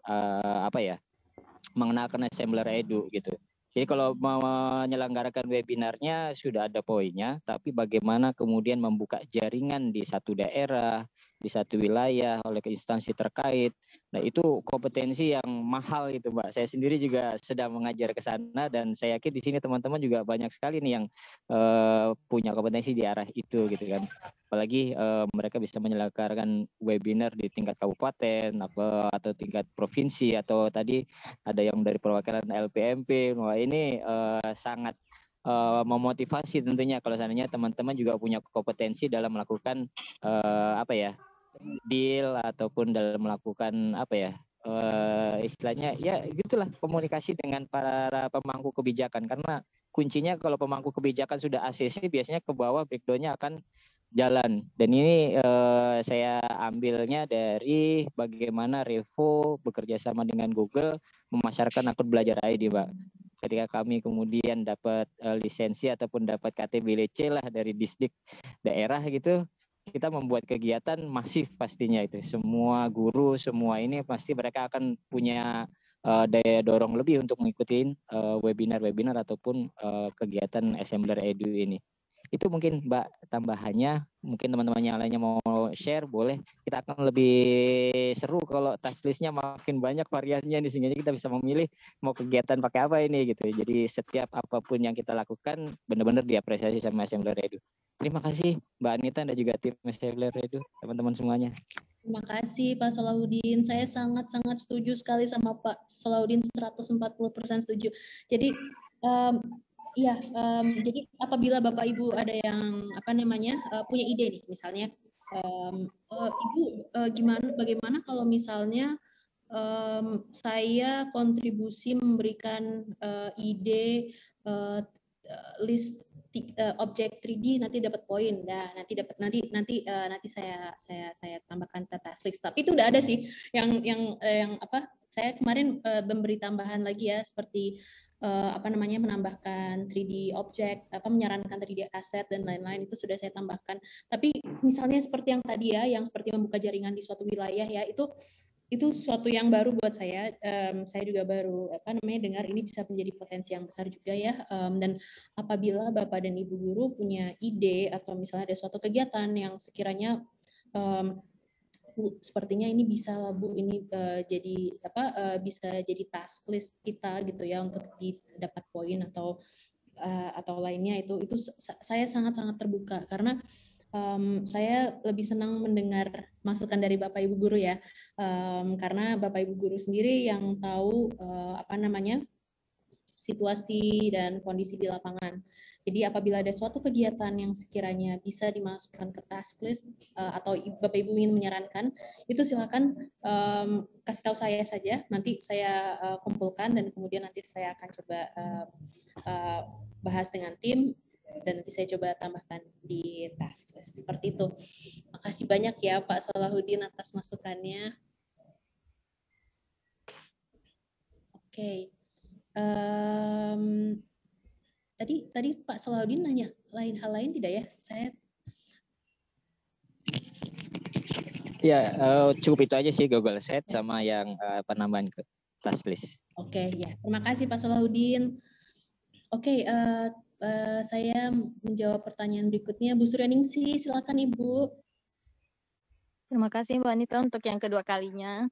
mengenalkan Assembler Edu gitu. Jadi kalau mau menyelenggarakan webinarnya sudah ada poinnya, tapi bagaimana kemudian membuka jaringan di satu daerah, di satu wilayah oleh instansi terkait. Nah itu kompetensi yang mahal gitu Mbak. Saya sendiri juga sedang mengajar ke sana dan saya yakin di sini teman-teman juga banyak sekali nih yang punya kompetensi di arah itu gitu kan. Apalagi mereka bisa menyelenggarakan webinar di tingkat kabupaten atau tingkat provinsi, atau tadi ada yang dari perwakilan LPMP. Wah ini sangat memotivasi tentunya kalau seandainya teman-teman juga punya kompetensi dalam melakukan deal ataupun dalam melakukan istilahnya ya gitulah, komunikasi dengan para pemangku kebijakan, karena kuncinya kalau pemangku kebijakan sudah ACC biasanya ke bawah breakdown-nya akan jalan. Dan ini saya ambilnya dari bagaimana Revo bekerja sama dengan Google memasarkan akun belajar ID, Mbak. Ketika kami kemudian dapat lisensi ataupun dapat KTBLC lah dari Disdik daerah gitu, kita membuat kegiatan masif pastinya itu. Semua guru, semua ini pasti mereka akan punya daya dorong lebih untuk mengikuti webinar-webinar ataupun kegiatan Assembler Edu ini. Itu mungkin Mbak tambahannya. Mungkin teman-teman yang lainnya mau share boleh. Kita akan lebih seru kalau task listnya makin banyak variannya nih, sehingga kita bisa memilih mau kegiatan pakai apa ini gitu. Jadi setiap apapun yang kita lakukan benar-benar diapresiasi sama Assembler Edu. Terima kasih Mbak Anita dan juga tim Assembler Edu, teman-teman semuanya. Terima kasih Pak Salahuddin. Saya sangat-sangat setuju sekali sama Pak Salahuddin, 140% setuju. Jadi jadi apabila Bapak Ibu ada yang punya ide nih, misalnya Ibu bagaimana kalau misalnya saya kontribusi memberikan ide list objek 3D, nanti dapat poin. Nanti saya tambahkan ke task list. Tapi itu udah ada sih yang saya kemarin memberi tambahan lagi ya, seperti menambahkan 3D object, menyarankan 3D asset dan lain-lain, itu sudah saya tambahkan. Tapi misalnya seperti yang tadi ya, yang seperti membuka jaringan di suatu wilayah ya, itu suatu yang baru buat saya. Saya juga baru dengar ini bisa menjadi potensi yang besar juga ya. Dan apabila Bapak dan Ibu guru punya ide atau misalnya ada suatu kegiatan yang sekiranya Bu, sepertinya ini bisa lah Bu, ini bisa jadi task list kita gitu ya untuk dapat poin atau lainnya, itu saya sangat-sangat terbuka, karena saya lebih senang mendengar masukan dari Bapak Ibu guru ya, karena Bapak Ibu guru sendiri yang tahu situasi dan kondisi di lapangan. Jadi apabila ada suatu kegiatan yang sekiranya bisa dimasukkan ke task list atau Bapak Ibu ingin menyarankan, itu silakan kasih tahu saya saja. Nanti saya kumpulkan dan kemudian nanti saya akan coba bahas dengan tim dan nanti saya coba tambahkan di task list. Seperti itu. Makasih banyak ya Pak Salahuddin atas masukannya. Oke. Tadi Pak Salahuddin nanya hal lain tidak ya? Saya cukup itu aja sih, Google Set sama yang penambahan ke task list. Oke, ya. Terima kasih Pak Salahuddin. Oke, saya menjawab pertanyaan berikutnya. Bu Suryaningsih, silakan Ibu. Terima kasih Mbak Anita untuk yang kedua kalinya.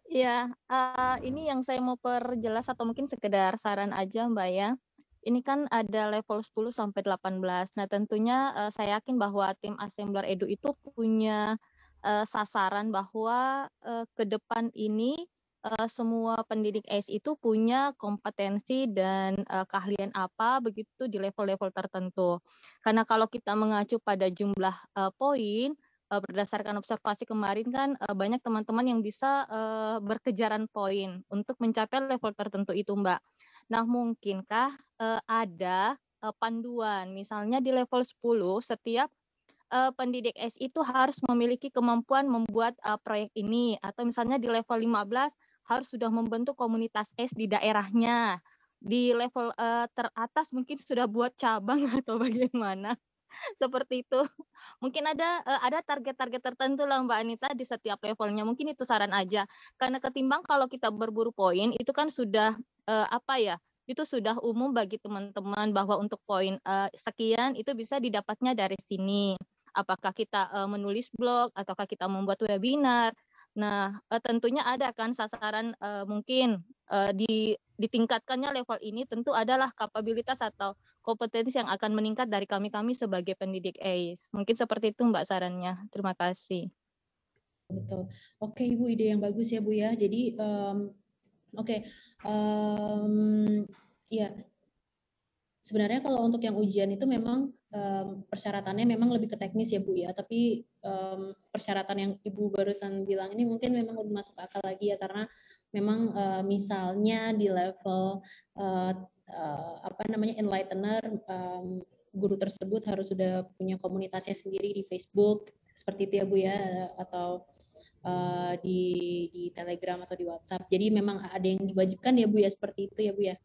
Ya, ini yang saya mau perjelas atau mungkin sekedar saran aja Mbak ya. Ini kan ada level 10 sampai 18. Nah, tentunya saya yakin bahwa tim Assembler Edu itu punya sasaran bahwa ke depan ini semua pendidik ACE itu punya kompetensi dan keahlian apa begitu di level-level tertentu. Karena kalau kita mengacu pada jumlah poin, berdasarkan observasi kemarin kan banyak teman-teman yang bisa berkejaran poin untuk mencapai level tertentu itu, Mbak. Nah, mungkinkah ada panduan, misalnya di level 10 setiap pendidik ACE itu harus memiliki kemampuan membuat proyek ini, atau misalnya di level 15 harus sudah membentuk komunitas ACE di daerahnya. Di level teratas mungkin sudah buat cabang atau bagaimana. Seperti itu. Mungkin ada target-target tertentu lah Mbak Anita di setiap levelnya. Mungkin itu saran aja. Karena ketimbang kalau kita berburu poin itu kan sudah itu sudah umum bagi teman-teman bahwa untuk poin sekian itu bisa didapatnya dari sini. Apakah kita menulis blog ataukah kita membuat webinar. Nah, tentunya ada kan sasaran mungkin ditingkatkannya level ini tentu adalah kapabilitas atau kompetensi yang akan meningkat dari kami sebagai pendidik ACE. Mungkin seperti itu Mbak sarannya. Terima kasih. Betul. Oke Ibu, ide yang bagus ya Bu ya. Jadi ya sebenarnya kalau untuk yang ujian itu memang persyaratannya memang lebih ke teknis ya Bu ya. Tapi persyaratan yang Ibu barusan bilang ini mungkin memang lebih masuk akal lagi ya, karena memang misalnya di level enlightener, guru tersebut harus sudah punya komunitasnya sendiri di Facebook seperti itu ya Bu ya, atau di Telegram atau di WhatsApp. Jadi memang ada yang diwajibkan ya Bu ya, seperti itu ya Bu ya.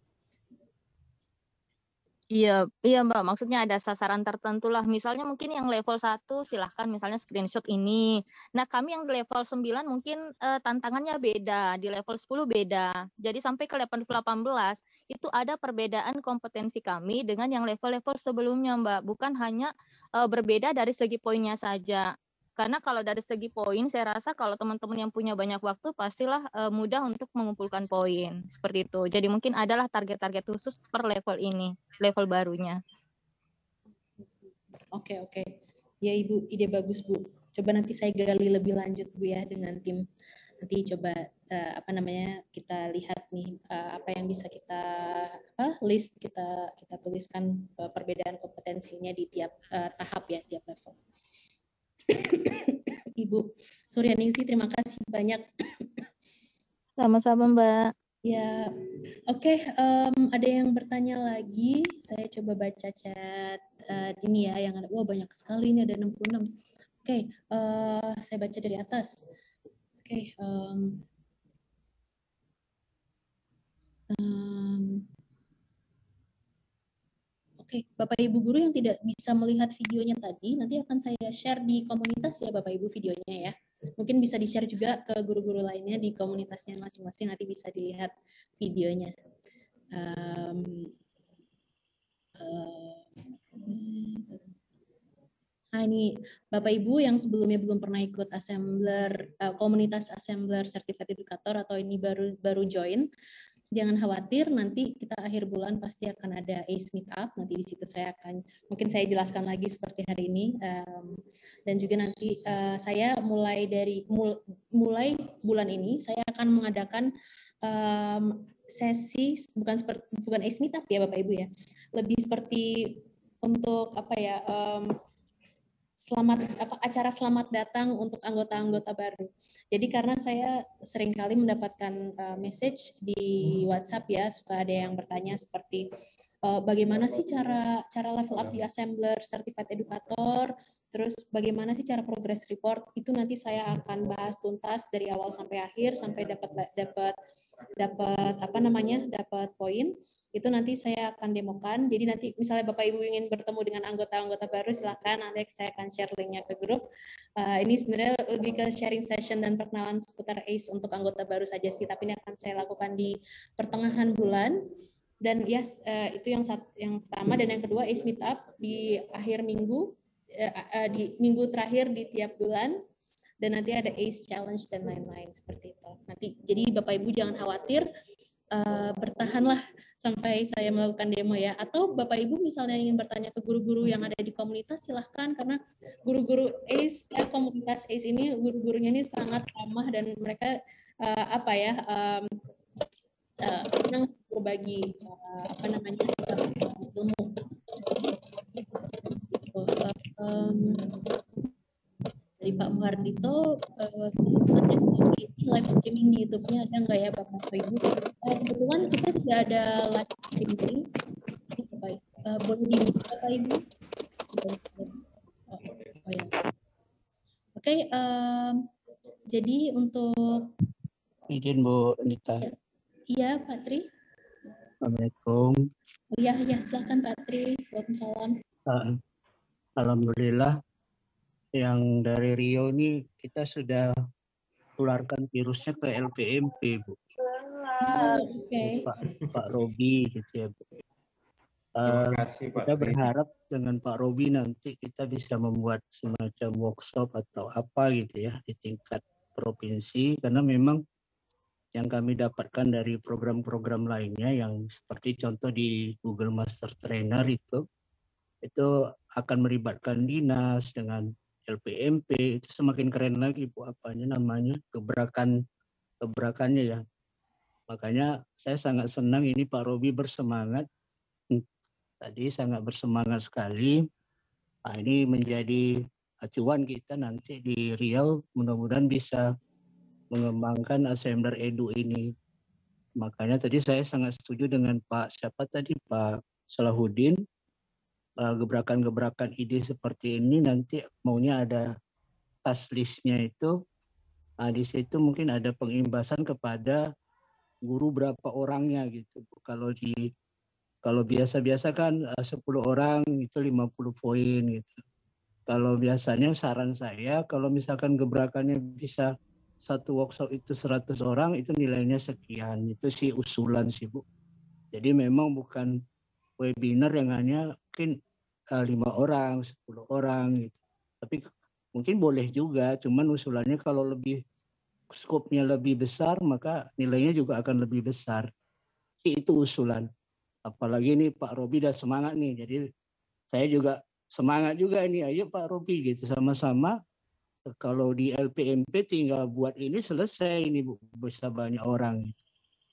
Iya Mbak, maksudnya ada sasaran tertentu lah. Misalnya mungkin yang level 1 silahkan misalnya screenshot ini. Nah kami yang di level 9 mungkin tantangannya beda, di level 10 beda. Jadi sampai ke level 18 itu ada perbedaan kompetensi kami dengan yang level-level sebelumnya Mbak. Bukan hanya berbeda dari segi poinnya saja. Karena kalau dari segi poin, saya rasa kalau teman-teman yang punya banyak waktu, pastilah mudah untuk mengumpulkan poin. Seperti itu. Jadi mungkin adalah target-target khusus per level ini, level barunya. Oke. Ya Ibu, ide bagus Bu. Coba nanti saya gali lebih lanjut Bu ya dengan tim. Nanti coba kita lihat nih apa yang bisa kita list, kita tuliskan perbedaan kompetensinya di tiap tahap ya, tiap level. Ibu Suryaningsih, terima kasih banyak. Sama-sama Mbak. Ya, oke. Ada yang bertanya lagi? Saya coba baca chat ini ya, yang ada. Wah banyak sekali, ini ada 66. Oke, saya baca dari atas. Oke. Oke, Bapak Ibu guru yang tidak bisa melihat videonya tadi, nanti akan saya share di komunitas ya Bapak Ibu videonya ya. Mungkin bisa di-share juga ke guru-guru lainnya di komunitasnya masing-masing, nanti bisa dilihat videonya. Nah ini Bapak Ibu yang sebelumnya belum pernah ikut assembler, komunitas assembler certified educator atau ini baru join, jangan khawatir, nanti kita akhir bulan pasti akan ada ACE Meetup. Nanti di situ mungkin saya jelaskan lagi seperti hari ini. Dan juga nanti saya mulai bulan ini, saya akan mengadakan sesi, bukan ACE Meetup ya Bapak Ibu ya. Lebih seperti untuk acara selamat datang untuk anggota-anggota baru. Jadi karena saya seringkali mendapatkan message di WhatsApp ya, suka ada yang bertanya seperti bagaimana sih cara level up di assembler certified educator, terus bagaimana sih cara progress report, itu nanti saya akan bahas tuntas dari awal sampai akhir sampai dapat poin. Itu nanti saya akan demokan. Jadi nanti misalnya Bapak Ibu ingin bertemu dengan anggota-anggota baru, silakan nanti saya akan share linknya ke grup. Ini sebenarnya lebih ke sharing session dan perkenalan seputar ACE untuk anggota baru saja sih, tapi ini akan saya lakukan di pertengahan bulan. Dan itu yang pertama. Dan yang kedua, ACE Meetup di akhir minggu, di minggu terakhir di tiap bulan. Dan nanti ada ACE Challenge dan lain-lain seperti itu. Nanti, jadi Bapak Ibu jangan khawatir, bertahanlah sampai saya melakukan demo ya. Atau Bapak Ibu misalnya ingin bertanya ke guru-guru yang ada di komunitas, silahkan, karena guru-guru ACE, komunitas ACE ini, guru-gurunya ini sangat ramah dan mereka apa ya senang berbagi apa namanya ilmu. Dari Pak Muhardito, live streaming di YouTube-nya ada nggak ya Bapak Ibu? Kebetulan kita tidak ada live streaming. Boleh di Bapak Ibu? Oke, jadi untuk izin Bu Anita. Iya, Pak Tri. Assalamualaikum. Oh, ya, silakan Pak Tri. Waalaikumsalam. Alhamdulillah, yang dari Rio ini kita sudah tularkan virusnya ke LPMP, Bu. Oke. Pak Robi gitu ya, Bu. Kita berharap dengan Pak Robi nanti kita bisa membuat semacam workshop atau apa gitu ya di tingkat provinsi, karena memang yang kami dapatkan dari program-program lainnya yang seperti contoh di Google Master Trainer itu akan melibatkan dinas dengan LPMP, itu semakin keren lagi Bu, apanya namanya, gebrakannya ya. Makanya saya sangat senang ini Pak Robi bersemangat. Tadi sangat bersemangat sekali. Nah, ini menjadi acuan kita nanti di Riau, mudah-mudahan bisa mengembangkan Assembler Edu ini. Makanya tadi saya sangat setuju dengan Pak Salahuddin, gebrakan-gebrakan ide seperti ini nanti maunya ada task list-nya itu. Nah, di situ mungkin ada pengimbasan kepada guru berapa orangnya gitu. Kalau biasa-biasa kan 10 orang itu 50 poin gitu. Kalau biasanya saran saya kalau misalkan gebrakannya bisa satu workshop itu 100 orang itu nilainya sekian. Itu sih usulan sih Bu. Jadi memang bukan webinar yang hanya mungkin 5 orang, 10 orang gitu. Tapi mungkin boleh juga, cuman usulannya kalau lebih skopnya lebih besar maka nilainya juga akan lebih besar. Itu usulan. Apalagi nih Pak Robi udah semangat nih, jadi saya juga semangat juga ini, ayo Pak Robi gitu sama-sama. Kalau di LPMP tinggal buat ini selesai ini Bu, bisa banyak orang.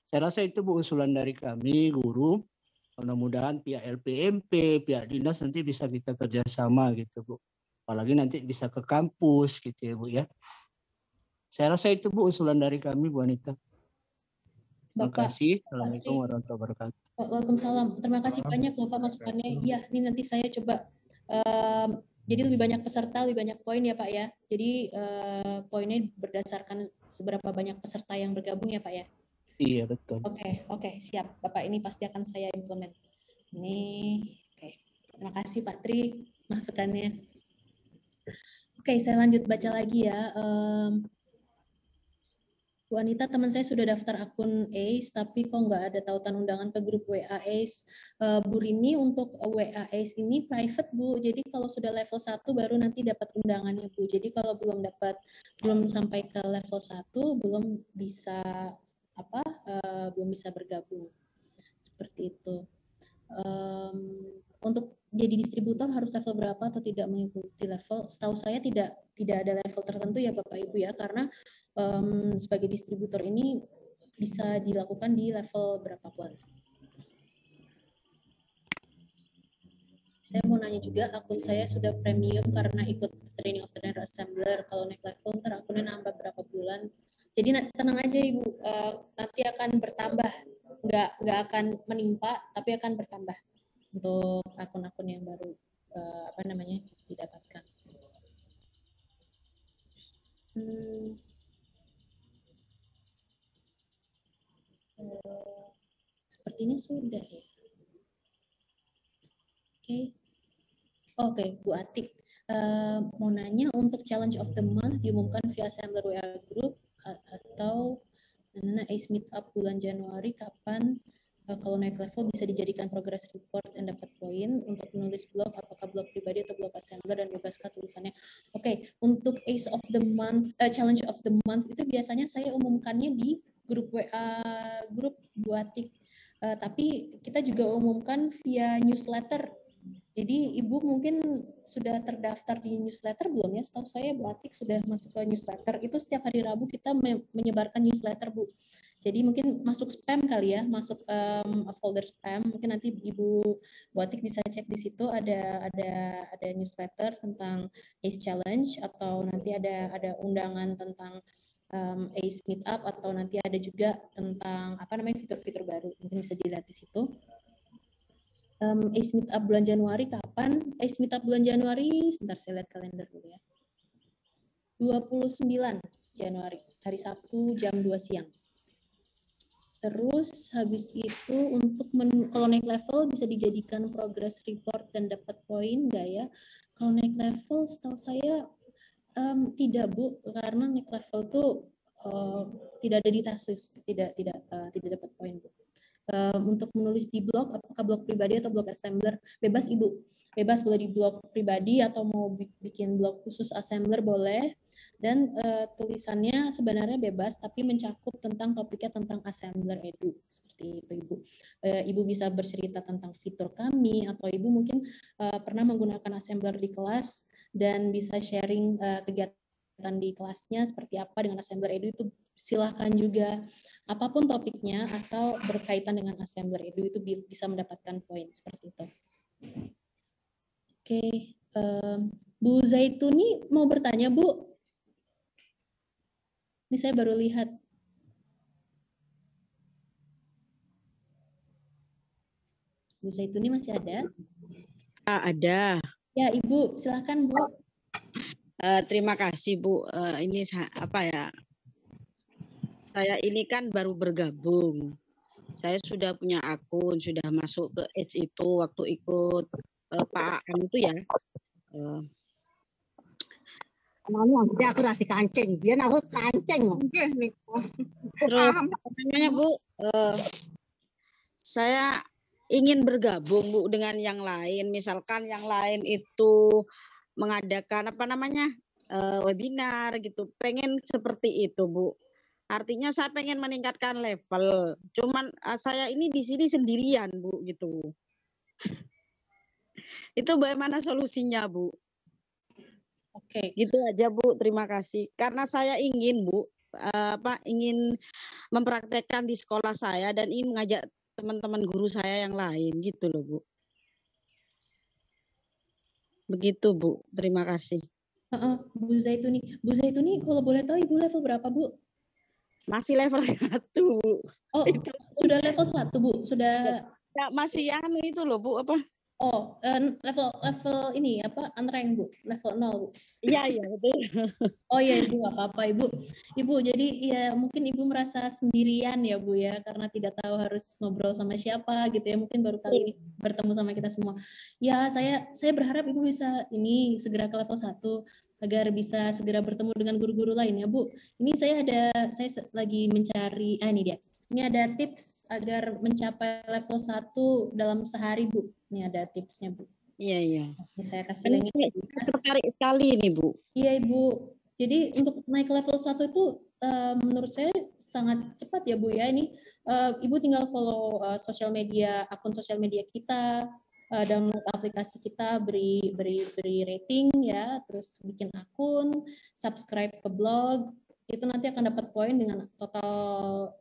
Saya rasa itu Bu usulan dari kami guru. Mudah-mudahan pihak LPMP, pihak dinas nanti bisa kita kerjasama gitu Bu. Apalagi nanti bisa ke kampus gitu ya Bu ya. Saya rasa itu Bu usulan dari kami Bu Anita. Terima kasih. Assalamualaikum warahmatullahi wabarakatuh. Waalaikumsalam. Terima kasih banyak Bapak masukannya. Iya, ini nanti saya coba. Jadi lebih banyak peserta, lebih banyak poin ya Pak ya. Jadi poinnya berdasarkan seberapa banyak peserta yang bergabung ya Pak ya. Iya betul. Oke, siap. Bapak ini pasti akan saya implement. Ini, oke. Terima kasih Pak Tri masukannya. Oke, saya lanjut baca lagi ya. Bu Anita, teman saya sudah daftar akun ACE, tapi kok nggak ada tautan undangan ke grup WA ACE. Bu Rini, untuk WA ACE ini private, Bu. Jadi kalau sudah level 1 baru nanti dapat undangannya, Bu. Jadi kalau belum sampai ke level 1, belum bisa bergabung. Seperti itu. Untuk jadi distributor harus level berapa atau tidak mengikuti level? Setahu saya tidak ada level tertentu ya Bapak Ibu ya, karena sebagai distributor ini bisa dilakukan di level berapapun. Saya mau nanya juga, akun saya sudah premium karena ikut training of trainer assembler. Kalau naik level ntar akunnya nambah berapa bulan. Jadi tenang aja Ibu, nanti akan bertambah, nggak akan menimpa, tapi akan bertambah untuk akun-akun yang baru didapatkan. Sepertinya sudah ya. Oke, Bu Atik. Mau nanya, untuk challenge of the month diumumkan via Assembler WA Group atau ACE Meetup bulan Januari, kapan? Kalau naik level bisa dijadikan progress report dan dapat poin. Untuk menulis blog, apakah blog pribadi atau blog Assembler, dan bebaskah tulisannya? Oke, untuk ACE of the month, challenge of the month itu biasanya saya umumkannya di grup WA grup Bu Atik. Tapi kita juga umumkan via newsletter Jadi Ibu mungkin sudah terdaftar di newsletter belum ya? Setahu saya Bu Atik sudah masuk ke newsletter. Itu setiap hari Rabu kita menyebarkan newsletter Bu. Jadi mungkin masuk spam kali ya, masuk folder spam. Mungkin nanti Ibu Bu Atik bisa cek di situ ada newsletter tentang ACE Challenge, atau nanti ada undangan tentang ACE Meetup, atau nanti ada juga tentang fitur-fitur baru. Mungkin bisa dilihat di situ. ACE Meetup bulan Januari kapan? ACE Meetup bulan Januari, sebentar saya lihat kalender dulu ya. 29 Januari, hari Sabtu jam 2 siang. Terus habis itu untuk kalau naik level bisa dijadikan progress report dan dapat poin nggak ya? Kalau naik level setahu saya tidak Bu, karena naik level tuh tidak ada di task list, tidak dapat poin Bu. Untuk menulis di blog, apakah blog pribadi atau blog assembler, bebas Ibu, bebas, boleh di blog pribadi atau mau bikin blog khusus assembler boleh, dan tulisannya sebenarnya bebas tapi mencakup tentang topiknya tentang assembler edu, seperti itu Ibu. Ibu bisa bercerita tentang fitur kami, atau Ibu mungkin pernah menggunakan assembler di kelas dan bisa sharing kegiatan di kelasnya seperti apa dengan assembler edu, itu silahkan juga. Apapun topiknya asal berkaitan dengan assembler edu itu bisa mendapatkan poin, seperti itu. Oke, Bu Zaituni mau bertanya Bu? Ini saya baru lihat. Bu Zaituni masih ada? Ada. Ya Ibu, silahkan Bu. Terima kasih Bu. Ini apa ya? Saya ini kan baru bergabung. Saya sudah punya akun, sudah masuk ke Edge itu waktu ikut Pak Am itu ya. Dia aku rasa kancing, dia aku kancing. Terus namanya Bu, saya ingin bergabung Bu dengan yang lain. Misalkan yang lain itu mengadakan webinar gitu. Pengen seperti itu Bu. Artinya saya pengen meningkatkan level. Cuman saya ini di sini sendirian Bu gitu. Itu bagaimana solusinya Bu? Oke. Gitu aja Bu. Terima kasih. Karena saya ingin Bu, ingin mempraktekkan di sekolah saya dan ingin mengajak teman-teman guru saya yang lain gitu loh Bu. Begitu Bu. Terima kasih. Bu Zaituni, kalau boleh tahu Ibu level berapa Bu? Masih level 1 Bu. Oh, sudah level 1 Bu? Sudah? Ya, masih itu loh Bu, apa? Oh, level ini unrank Bu, level 0 Bu. Iya betul. Oh iya Ibu, nggak apa-apa Ibu. Ibu jadi ya mungkin Ibu merasa sendirian ya Bu ya, karena tidak tahu harus ngobrol sama siapa gitu ya, mungkin baru kali ini bertemu sama kita semua. Ya saya berharap Ibu bisa segera ke level 1 agar bisa segera bertemu dengan guru-guru lain ya Bu. Ini saya lagi mencari, ini dia. Ini ada tips agar mencapai level 1 dalam sehari Bu. Ini ada tipsnya Bu. Iya. Ini saya kasih link. Tertarik sekali ini Bu. Iya Ibu. Jadi untuk naik level 1 itu menurut saya sangat cepat ya Bu ya. Ini Ibu tinggal follow akun sosial media kita, download aplikasi kita, beri rating ya, terus bikin akun, subscribe ke blog. Itu nanti akan dapat poin dengan total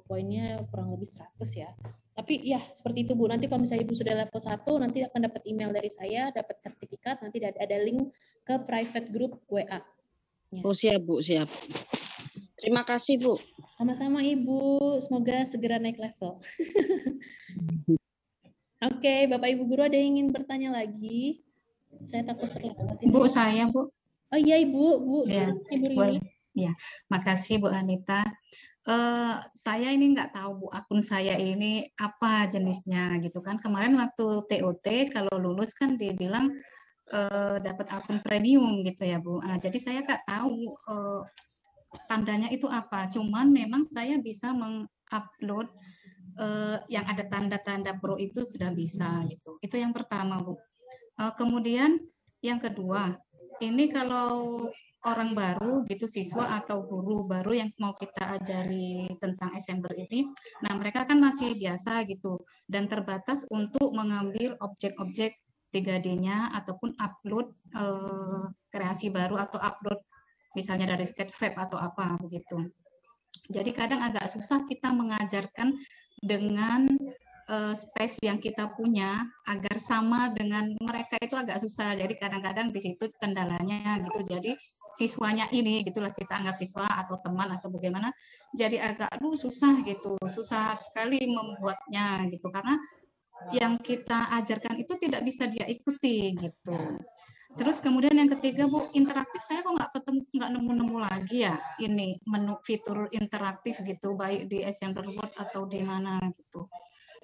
poinnya kurang lebih 100 ya. Tapi ya seperti itu Bu. Nanti kalau misalnya Ibu sudah level 1, nanti akan dapat email dari saya, dapat sertifikat, nanti ada link ke private group WA. Ya. Oh siap Bu, siap. Terima kasih Bu. Sama-sama Ibu, semoga segera naik level. Oke, Bapak Ibu Guru ada yang ingin bertanya lagi? Saya takut terlambat. Bu, saya Bu. Oh iya Ibu, Ya, Ibu Rini. Ya, makasih Bu Anita. Saya ini nggak tahu Bu, akun saya ini apa jenisnya gitu kan. Kemarin waktu TOT kalau lulus kan dibilang dapat akun premium gitu ya Bu. Nah, jadi saya nggak tahu tandanya itu apa. Cuman memang saya bisa mengupload yang ada tanda-tanda pro itu sudah bisa gitu. Itu yang pertama Bu. Kemudian yang kedua, ini kalau orang baru gitu, siswa atau guru baru yang mau kita ajari tentang assembler ini, nah mereka kan masih biasa gitu dan terbatas untuk mengambil objek-objek 3D-nya ataupun upload kreasi baru atau upload misalnya dari Sketchfab atau apa begitu. Jadi kadang agak susah kita mengajarkan dengan space yang kita punya agar sama dengan mereka, itu agak susah. Jadi kadang-kadang di situ kendalanya gitu. Jadi siswanya ini gitulah, kita anggap siswa atau teman atau bagaimana, jadi agak susah gitu, susah sekali membuatnya gitu karena yang kita ajarkan itu tidak bisa dia ikuti gitu. Terus kemudian yang ketiga Bu, interaktif saya kok nggak nemu lagi ya ini menu fitur interaktif gitu, baik di Assembler Word atau di mana gitu.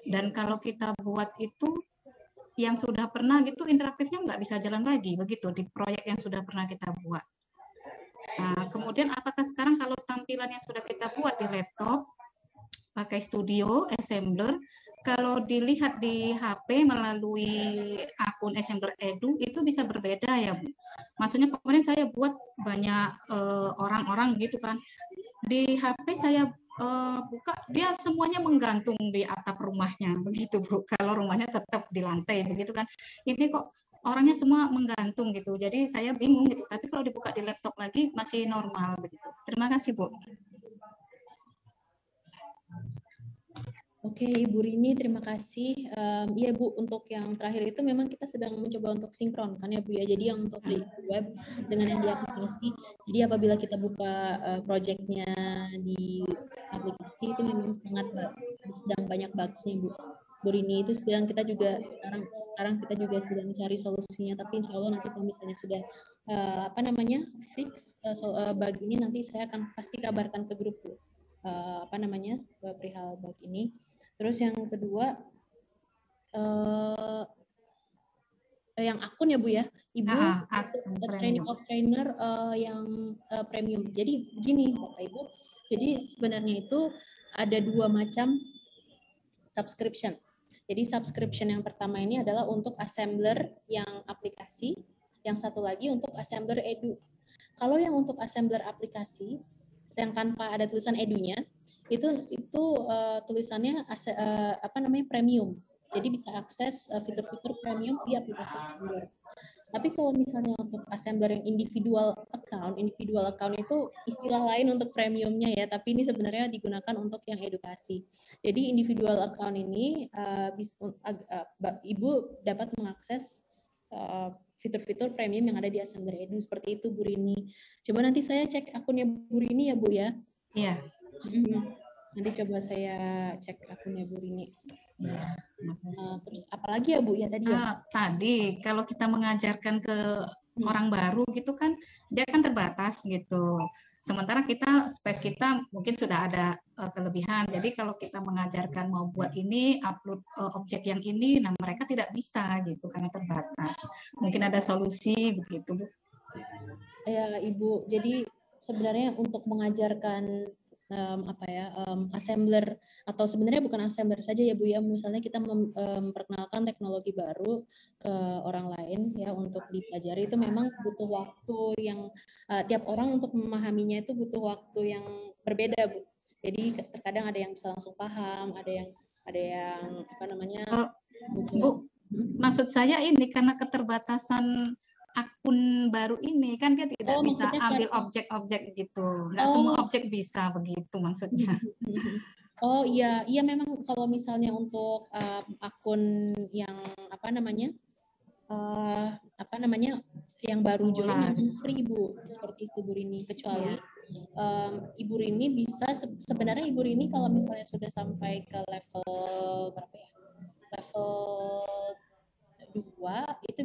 Dan kalau kita buat itu yang sudah pernah gitu, interaktifnya nggak bisa jalan lagi begitu di proyek yang sudah pernah kita buat. Nah, kemudian apakah sekarang kalau tampilan yang sudah kita buat di laptop pakai Studio Assembler, kalau dilihat di HP melalui akun Assembler Edu itu bisa berbeda ya Bu. Maksudnya kemarin saya buat banyak orang-orang gitu kan. Di HP saya buka, dia semuanya menggantung di atap rumahnya begitu Bu. Kalau rumahnya tetap di lantai begitu kan. Ini kok orangnya semua menggantung gitu. Jadi saya bingung gitu. Tapi kalau dibuka di laptop lagi masih normal begitu. Terima kasih Bu. Oke, Ibu Rini, terima kasih. Iya Bu, untuk yang terakhir itu memang kita sedang mencoba untuk sinkron kan ya Bu ya. Jadi yang untuk di web dengan yang di aplikasi. Jadi apabila kita buka project-nya di aplikasi itu memang sangat sedang banyak bugs-nya Bu Rini. Itu sedang kita juga sekarang kita juga sedang cari solusinya. Tapi insya Allah nanti kalau misalnya sudah fix bug ini, nanti saya akan pasti kabarkan ke grup Bu. Perihal bug ini. Terus yang kedua, yang akun ya Bu ya, Ibu training of trainer yang premium. Jadi begini Bapak Ibu, jadi sebenarnya itu ada dua macam subscription. Jadi subscription yang pertama ini adalah untuk assembler yang aplikasi, yang satu lagi untuk assembler edu. Kalau yang untuk assembler aplikasi yang tanpa ada tulisan edunya, itu tulisannya premium. Jadi bisa akses fitur-fitur premium di aplikasi Assembler. Tapi kalau misalnya untuk Assembler yang individual account itu istilah lain untuk premiumnya ya, tapi ini sebenarnya digunakan untuk yang edukasi. Jadi individual account ini Ibu dapat mengakses fitur-fitur premium yang ada di Assembler Edu, seperti itu Bu Rini. Coba nanti saya cek akunnya Bu Rini ya Bu ya. Iya. Nanti coba saya cek akunnya Bu Rini. Terus apalagi ya Bu ya tadi ya? Tadi kalau kita mengajarkan ke orang baru gitu kan, dia kan terbatas gitu. Sementara space kita mungkin sudah ada kelebihan. Jadi kalau kita mengajarkan mau buat ini, upload objek yang ini, nah mereka tidak bisa gitu karena terbatas. Mungkin ada solusi begitu Bu. Ya Ibu, jadi sebenarnya untuk mengajarkan assembler, atau sebenarnya bukan assembler saja ya Bu ya, misalnya kita memperkenalkan teknologi baru ke orang lain ya untuk dipelajari, itu memang butuh waktu yang tiap orang untuk memahaminya itu butuh waktu yang berbeda Bu. Jadi terkadang ada yang bisa langsung paham, ada yang Bu, maksud saya ini karena keterbatasan akun baru ini kan dia tidak bisa ambil objek-objek gitu, nggak semua objek bisa begitu maksudnya. Oh iya memang kalau misalnya untuk akun yang yang baru join memang free Bu, seperti itu Bu Rini, kecuali Ibu Rini bisa sebenarnya Ibu Rini kalau misalnya sudah sampai ke level berapa ya? Level 2 itu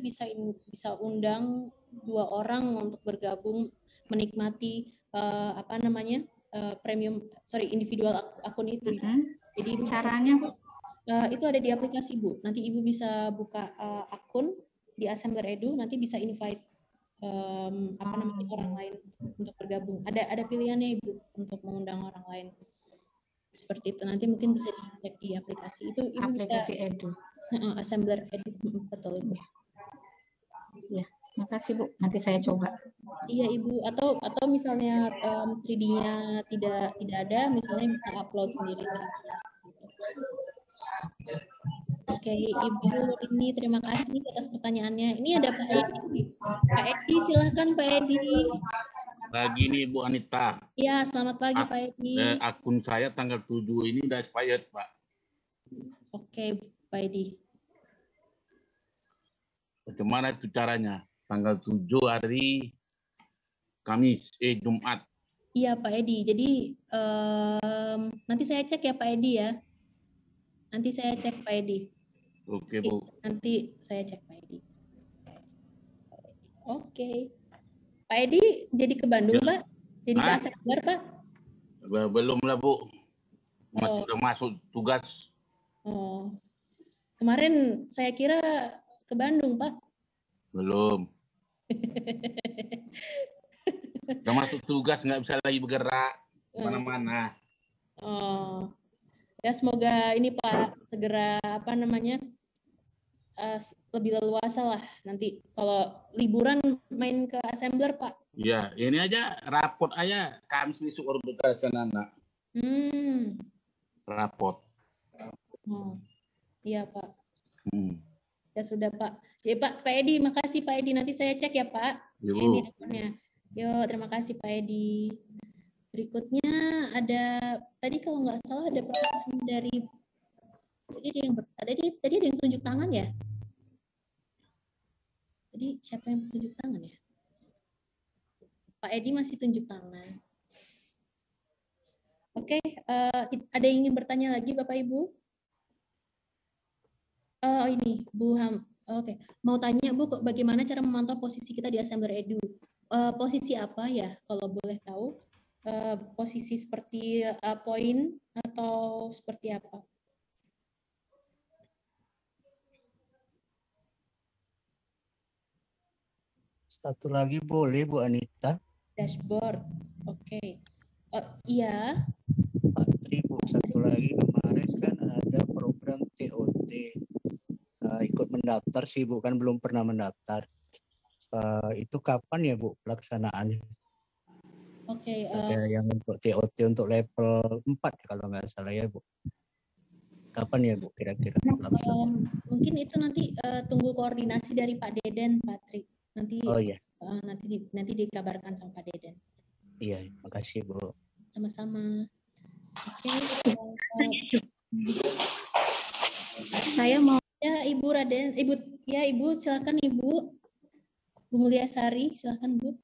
bisa undang 2 orang untuk bergabung menikmati individual akun itu. Jadi caranya itu ada di aplikasi Bu. Nanti Ibu bisa buka akun di Assembler Edu, nanti bisa invite orang lain untuk bergabung. Ada pilihannya Ibu untuk mengundang orang lain. Seperti itu, nanti mungkin bisa dicek di aplikasi itu. Ibu aplikasi bisa, Edu. Assembler Edu, betul Ibu. Ya, Makasih Bu, nanti saya coba. Iya Ibu, atau misalnya 3D-nya tidak ada, misalnya bisa upload sendiri. Oke, Ibu ini terima kasih atas pertanyaannya. Ini ada Pak Edi. Pak Edi, silahkan Pak Edi. Pagi nih Bu Anita. Iya, selamat pagi Pak Edi. Akun saya tanggal 7 ini udah expired, Pak. Oke, Pak Edi. Bagaimana itu caranya? Tanggal 7 hari Jumat. Iya Pak Edi, jadi nanti saya cek ya Pak Edi ya. Nanti saya cek Pak Edi. Oke Bu. Nanti saya cek Pak Edi. Oke. Pak Edi jadi ke Bandung Pak? Jadi ke Assembler Pak? Belum lah Bu. Masih udah masuk tugas. Oh. Kemarin saya kira ke Bandung Pak. Belum. Udah masuk tugas, nggak bisa lagi bergerak mana-mana. Oh, ya semoga ini Pak segera lebih leluasa lah nanti kalau liburan main ke Assembler Pak. Iya, ini aja rapot aja Kamis besok untuk anak. Rapot. Oh, iya Pak. Ya sudah Pak. Ya Pak Edi, makasih Pak Edi. Nanti saya cek ya Pak. Ini rekornya. Yo, terima kasih Pak Edi. Berikutnya ada tadi kalau nggak salah ada pertanyaan dari tadi ada yang tunjuk tangan ya? Tadi siapa yang tunjuk tangan ya? Pak Edi masih tunjuk tangan. Oke, ada yang ingin bertanya lagi Bapak Ibu? Oh ini Bu Ham. Oke, mau tanya Bu, bagaimana cara memantau posisi kita di Assembler Edu? Posisi apa ya, kalau boleh tahu? Posisi seperti poin atau seperti apa? Satu lagi boleh Bu Anita? Dashboard, oke. Iya. Pak Tri, Bu, satu lagi kemarin kan ada program TOT. Ikut mendaftar sih Bu, kan belum pernah mendaftar. Itu kapan ya Bu pelaksanaannya? Oke. Ada yang untuk TOT untuk level 4 kalau nggak salah ya Bu. Kapan ya Bu kira-kira? Mungkin itu nanti tunggu koordinasi dari Pak Deden, Pak Tri. Nanti, oh iya. Nanti dikabarkan sama Pak Deden. Iya, makasih Bu. Sama-sama. Oke. Saya mau ya Ibu Raden, Ibu silakan Ibu. Bu Mulyasari, silakan Bu.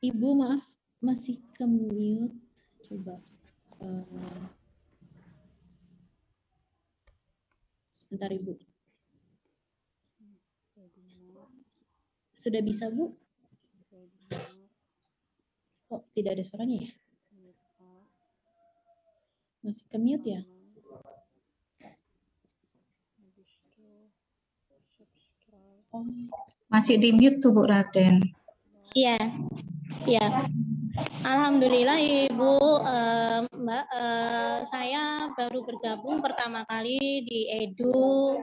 Ibu maaf masih ke mute. Coba. Sebentar Ibu. Sudah bisa Bu? Kok tidak ada suaranya ya? Masih ke mute ya? Oh. Masih di mute tuh Bu Raden. Iya, ya. Alhamdulillah Ibu, Mbak, saya baru bergabung pertama kali di Edu,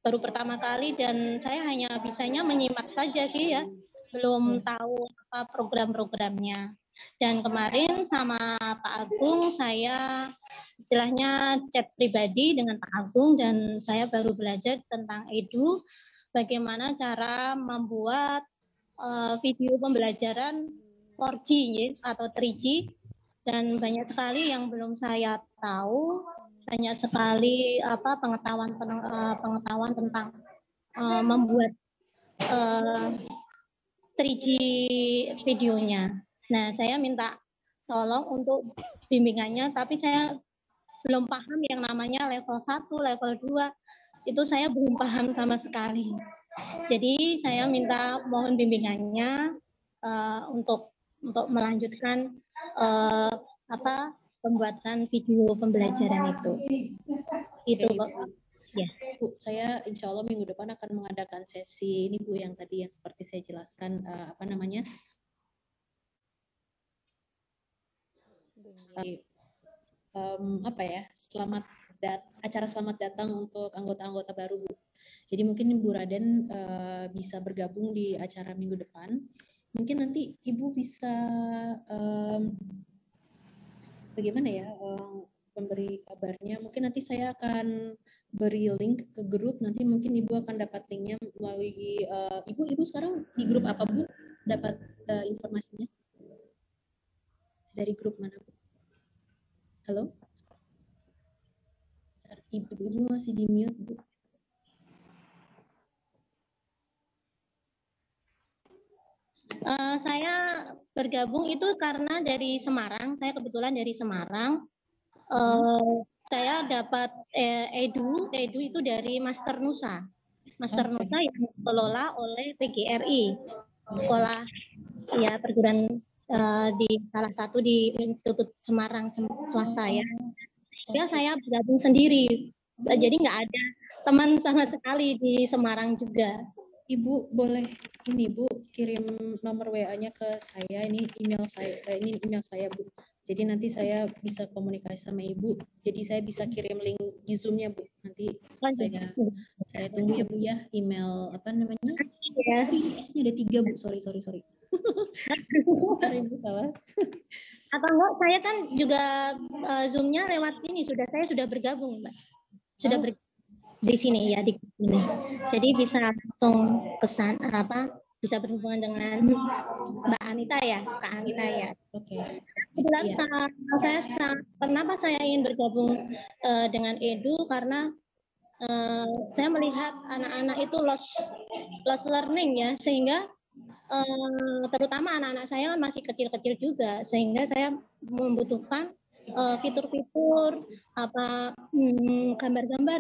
baru pertama kali dan saya hanya bisanya menyimak saja sih ya, belum tahu apa program-programnya. Dan kemarin sama Pak Agung saya istilahnya chat pribadi dengan Pak Agung dan saya baru belajar tentang Edu, bagaimana cara membuat video pembelajaran 4G atau 3G dan banyak sekali yang belum saya tahu, banyak sekali pengetahuan tentang membuat 3G videonya. Nah, saya minta tolong untuk bimbingannya, tapi saya belum paham yang namanya level 1, level 2, itu saya belum paham sama sekali. Jadi saya minta mohon bimbingannya untuk melanjutkan pembuatan video pembelajaran itu. Itu Bu. Ya. Bu, saya insya Allah minggu depan akan mengadakan sesi ini Bu yang tadi yang seperti saya jelaskan apa ya, acara selamat datang untuk anggota-anggota baru, Bu. Jadi mungkin Bu Raden bisa bergabung di acara minggu depan. Mungkin nanti Ibu bisa bagaimana ya memberi kabarnya. Mungkin nanti saya akan beri link ke grup. Nanti mungkin Ibu akan dapat linknya melalui Ibu sekarang di grup apa, Bu? Dapat informasinya dari grup mana, Bu? Halo? Ibu masih di mute, Bu. Saya bergabung itu karena dari Semarang. Saya kebetulan dari Semarang. Saya dapat edu itu dari Master Nusa. Master Nusa yang dikelola oleh PGRI, sekolah ya perguruan di salah satu di Institut Semarang swasta ya. Ya saya bergabung sendiri, jadi nggak ada teman sama sekali di Semarang juga. Ibu boleh ini Bu kirim nomor WA-nya ke saya, ini email saya Bu. Jadi nanti saya bisa komunikasi sama Ibu. Jadi saya bisa kirim link di Zoom-nya Bu. Nanti saya tunggu ya Bu ya, email apa namanya? Ya. S-nya ada 3 Bu. Sorry. Sorry Bu, salah. Atau enggak, saya kan juga Zoom-nya lewat ini saya sudah bergabung, Mbak. Sudah di sini ya, di sini. Jadi bisa langsung kesan bisa berhubungan dengan Mbak Anita ya, Kak Anita ya. Oke. Kenapa saya ingin bergabung dengan Edu, karena saya melihat anak-anak itu lost learning ya, sehingga terutama anak-anak saya masih kecil-kecil juga, sehingga saya membutuhkan fitur-fitur gambar-gambar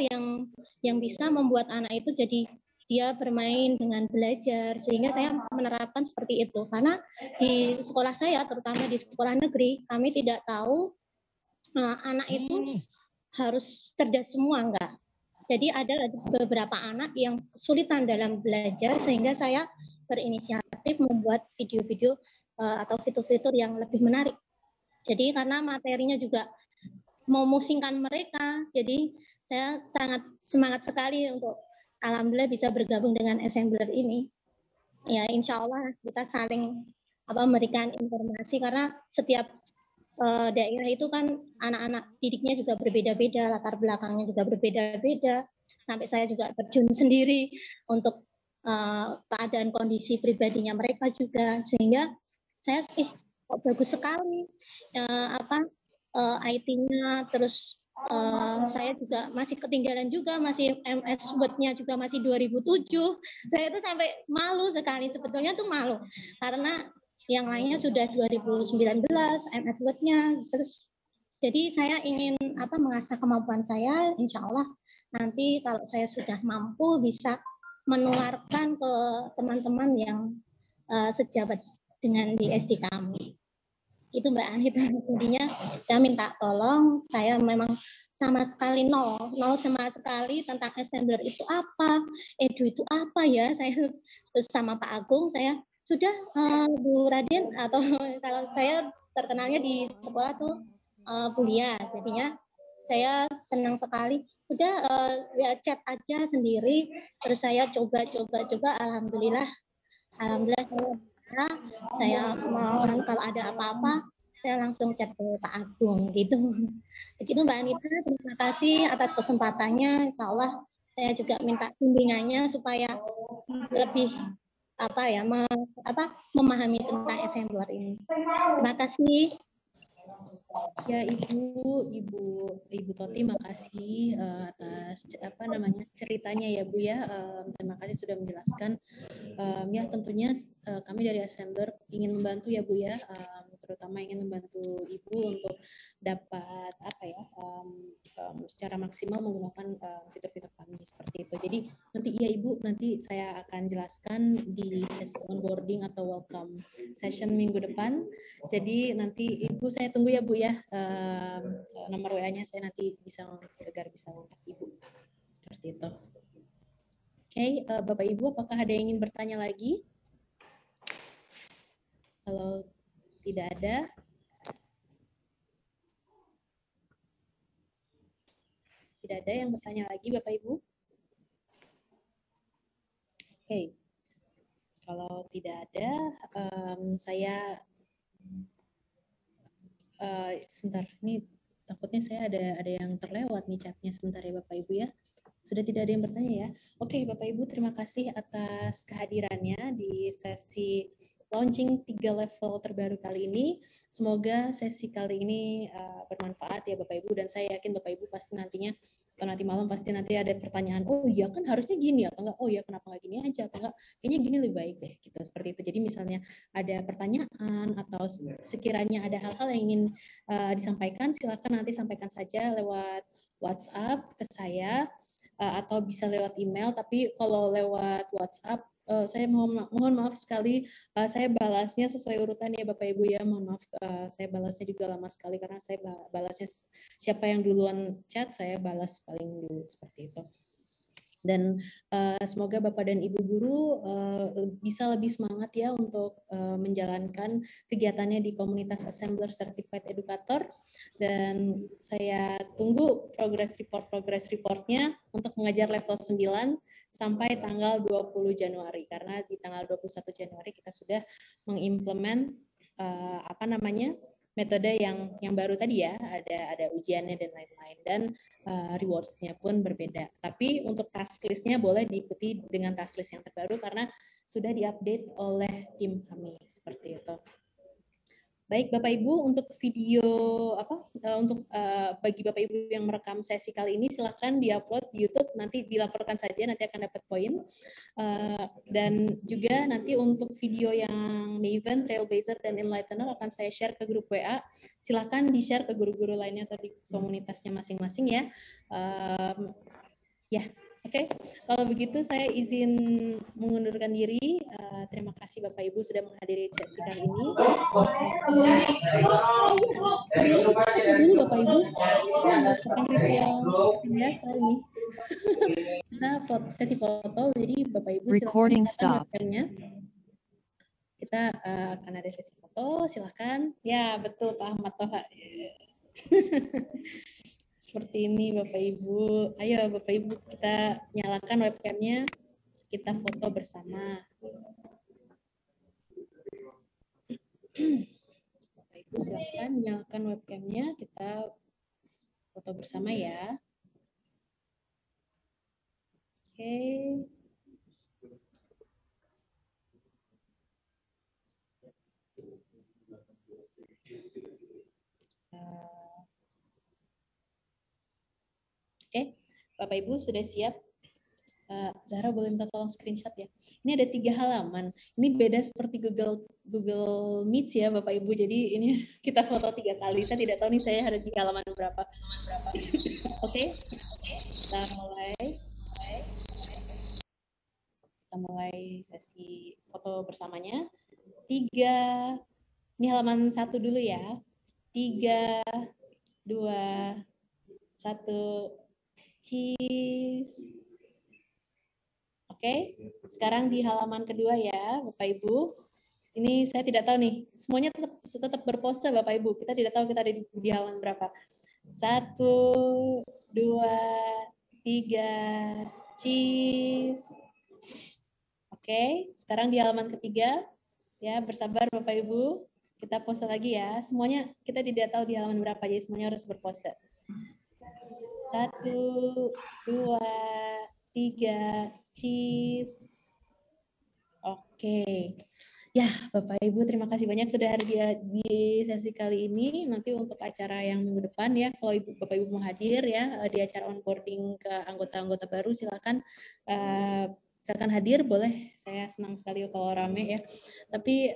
yang bisa membuat anak itu jadi dia bermain dengan belajar, sehingga saya menerapkan seperti itu. Karena di sekolah saya, terutama di sekolah negeri, kami tidak tahu anak itu harus cerdas semua, enggak. Jadi ada beberapa anak yang kesulitan dalam belajar, sehingga saya berinisiatif membuat video-video atau fitur-fitur yang lebih menarik. Jadi karena materinya juga memusingkan mereka, jadi saya sangat semangat sekali untuk alhamdulillah bisa bergabung dengan Assembler ini. Ya insya Allah kita saling memberikan informasi, karena setiap daerah itu kan anak-anak didiknya juga berbeda-beda, latar belakangnya juga berbeda-beda. Sampai saya juga terjun sendiri untuk keadaan kondisi pribadinya mereka juga, sehingga saya kok bagus sekali IT-nya, terus saya juga masih ketinggalan juga, masih MS Word-nya juga masih 2007. Saya itu sampai malu sekali, sebetulnya tuh malu karena yang lainnya sudah 2019 MS Word-nya. Terus jadi saya ingin mengasah kemampuan saya, insya Allah nanti kalau saya sudah mampu bisa menularkan ke teman-teman yang sejabat dengan di SD kami. Itu Mbak Anita. Intinya saya minta tolong, saya memang sama sekali nol sama sekali tentang Assembler itu apa, Edu itu apa ya. Saya terus sama Pak Agung, saya sudah Bu Raden, atau kalau saya terkenalnya di sekolah tuh Bulia, jadinya saya senang sekali. Udah ya chat aja sendiri, terus saya coba, alhamdulillah saya mohon kalau ada apa-apa saya langsung chat ke Pak Agung gitu. Begitu Mbak Anita, terima kasih atas kesempatannya. Insya Allah saya juga minta bimbingannya supaya lebih memahami tentang Assembler ini. Terima kasih. Ya Ibu Toti, makasih atas ceritanya ya Bu ya. Terima kasih sudah menjelaskan. Ya tentunya kami dari Assembler ingin membantu ya Bu ya, terutama ingin membantu Ibu untuk dapat secara maksimal menggunakan fitur-fitur kami seperti itu. Jadi nanti ya Ibu, nanti saya akan jelaskan di sesi onboarding atau welcome session minggu depan. Jadi nanti Ibu saya tunggu ya Bu ya, nomor WA-nya saya nanti agar bisa kontak Ibu seperti itu. Oke, Bapak Ibu, apakah ada yang ingin bertanya lagi? Kalau tidak ada, tidak ada yang bertanya lagi, Bapak Ibu. Oke, kalau tidak ada, saya sebentar. Ini takutnya saya ada yang terlewat nih chatnya, sebentar ya Bapak Ibu ya. Sudah tidak ada yang bertanya ya. Oke, Bapak Ibu, terima kasih atas kehadirannya di sesi launching 3 level terbaru kali ini. Semoga sesi kali ini bermanfaat ya Bapak Ibu, dan saya yakin Bapak Ibu pasti nantinya atau nanti malam pasti nanti ada pertanyaan, oh iya kan harusnya gini, atau enggak, oh iya kenapa nggak gini aja, atau enggak kayaknya gini lebih baik deh, gitu, seperti itu. Jadi misalnya ada pertanyaan atau sekiranya ada hal-hal yang ingin disampaikan, silakan nanti sampaikan saja lewat WhatsApp ke saya, atau bisa lewat email. Tapi kalau lewat WhatsApp, saya mohon maaf sekali, saya balasnya sesuai urutan ya Bapak Ibu ya. Mohon maaf, saya balasnya juga lama sekali karena saya balasnya siapa yang duluan chat, saya balas paling dulu, seperti itu. Dan semoga Bapak dan Ibu guru bisa lebih semangat ya untuk menjalankan kegiatannya di komunitas Assembler Certified Educator. Dan saya tunggu progress reportnya untuk mengajar level 9 sampai tanggal 20 Januari. Karena di tanggal 21 Januari kita sudah mengimplement metode yang baru tadi ya, ada ujiannya dan lain-lain, dan rewards-nya pun berbeda. Tapi untuk task list-nya boleh diikuti dengan task list yang terbaru karena sudah diupdate oleh tim kami, seperti itu. Baik Bapak Ibu, untuk video bagi Bapak Ibu yang merekam sesi kali ini silahkan diupload di YouTube, nanti dilaporkan saja, nanti akan dapat poin. Dan juga nanti untuk video yang Maven, Trailblazer, dan Enlightener akan saya share ke grup WA. Silahkan di-share ke guru-guru lainnya atau di komunitasnya masing-masing ya. Oke. Kalau begitu saya izin mengundurkan diri. Terima kasih Bapak Ibu sudah menghadiri sesi kali ini. Dulu Bapak Ibu, biasa ini. Kita sesi foto, jadi Bapak Ibu silakan webcamnya. Kita akan ada sesi foto, silakan. Ya betul Pak Ahmad Toha. Seperti ini Bapak Ibu. Ayo Bapak Ibu kita nyalakan webcamnya, kita foto bersama. Bapak Ibu silakan nyalakan webcamnya, kita foto bersama ya. Oke. Oke, Bapak Ibu sudah siap? Zahra boleh minta tolong screenshot ya. Ini ada 3 halaman. Ini beda seperti Google Meet ya Bapak Ibu. Jadi ini kita foto 3 kali. Saya tidak tahu nih saya ada di halaman berapa. Oke, kita mulai sesi foto bersamanya. 3, ini halaman 1 dulu ya. 3, 2, 1. Cheese. Oke, sekarang di halaman kedua ya, Bapak Ibu. Ini saya tidak tahu nih, semuanya tetap berpose Bapak Ibu. Kita tidak tahu kita ada di halaman berapa. 1, 2, 3, cheese. Oke, sekarang di halaman ketiga. Ya, bersabar Bapak Ibu. Kita pose lagi ya. Semuanya kita tidak tahu di halaman berapa, jadi semuanya harus berpose. 1, 2, 3, cheese. Oke. Ya, Bapak Ibu terima kasih banyak sudah hadir di sesi kali ini. Nanti untuk acara yang minggu depan ya, kalau Bapak Ibu mau hadir ya di acara onboarding ke anggota-anggota baru, silakan hadir, boleh. Saya senang sekali kalau rame ya. Tapi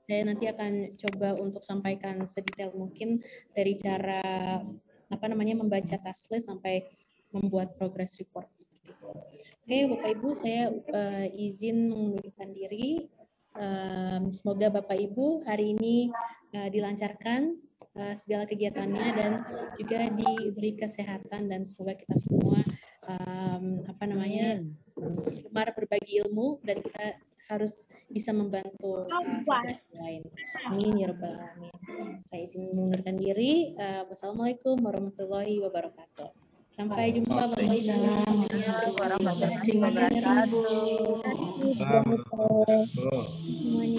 saya nanti akan coba untuk sampaikan sedetail mungkin dari cara membaca task list sampai membuat progress report seperti itu. Oke, Bapak Ibu, saya izin mengundurkan diri. Semoga Bapak Ibu hari ini dilancarkan segala kegiatannya dan juga diberi kesehatan, dan semoga kita semua gemar berbagi ilmu dan kita harus bisa membantu satu sama lain. Amin ya rabbal alamin. Saya izin mengundurkan diri. Wassalamualaikum warahmatullahi wabarakatuh. Sampai jumpa Bapak Ibu. Warahmatullahi wabarakatuh. Semuanya.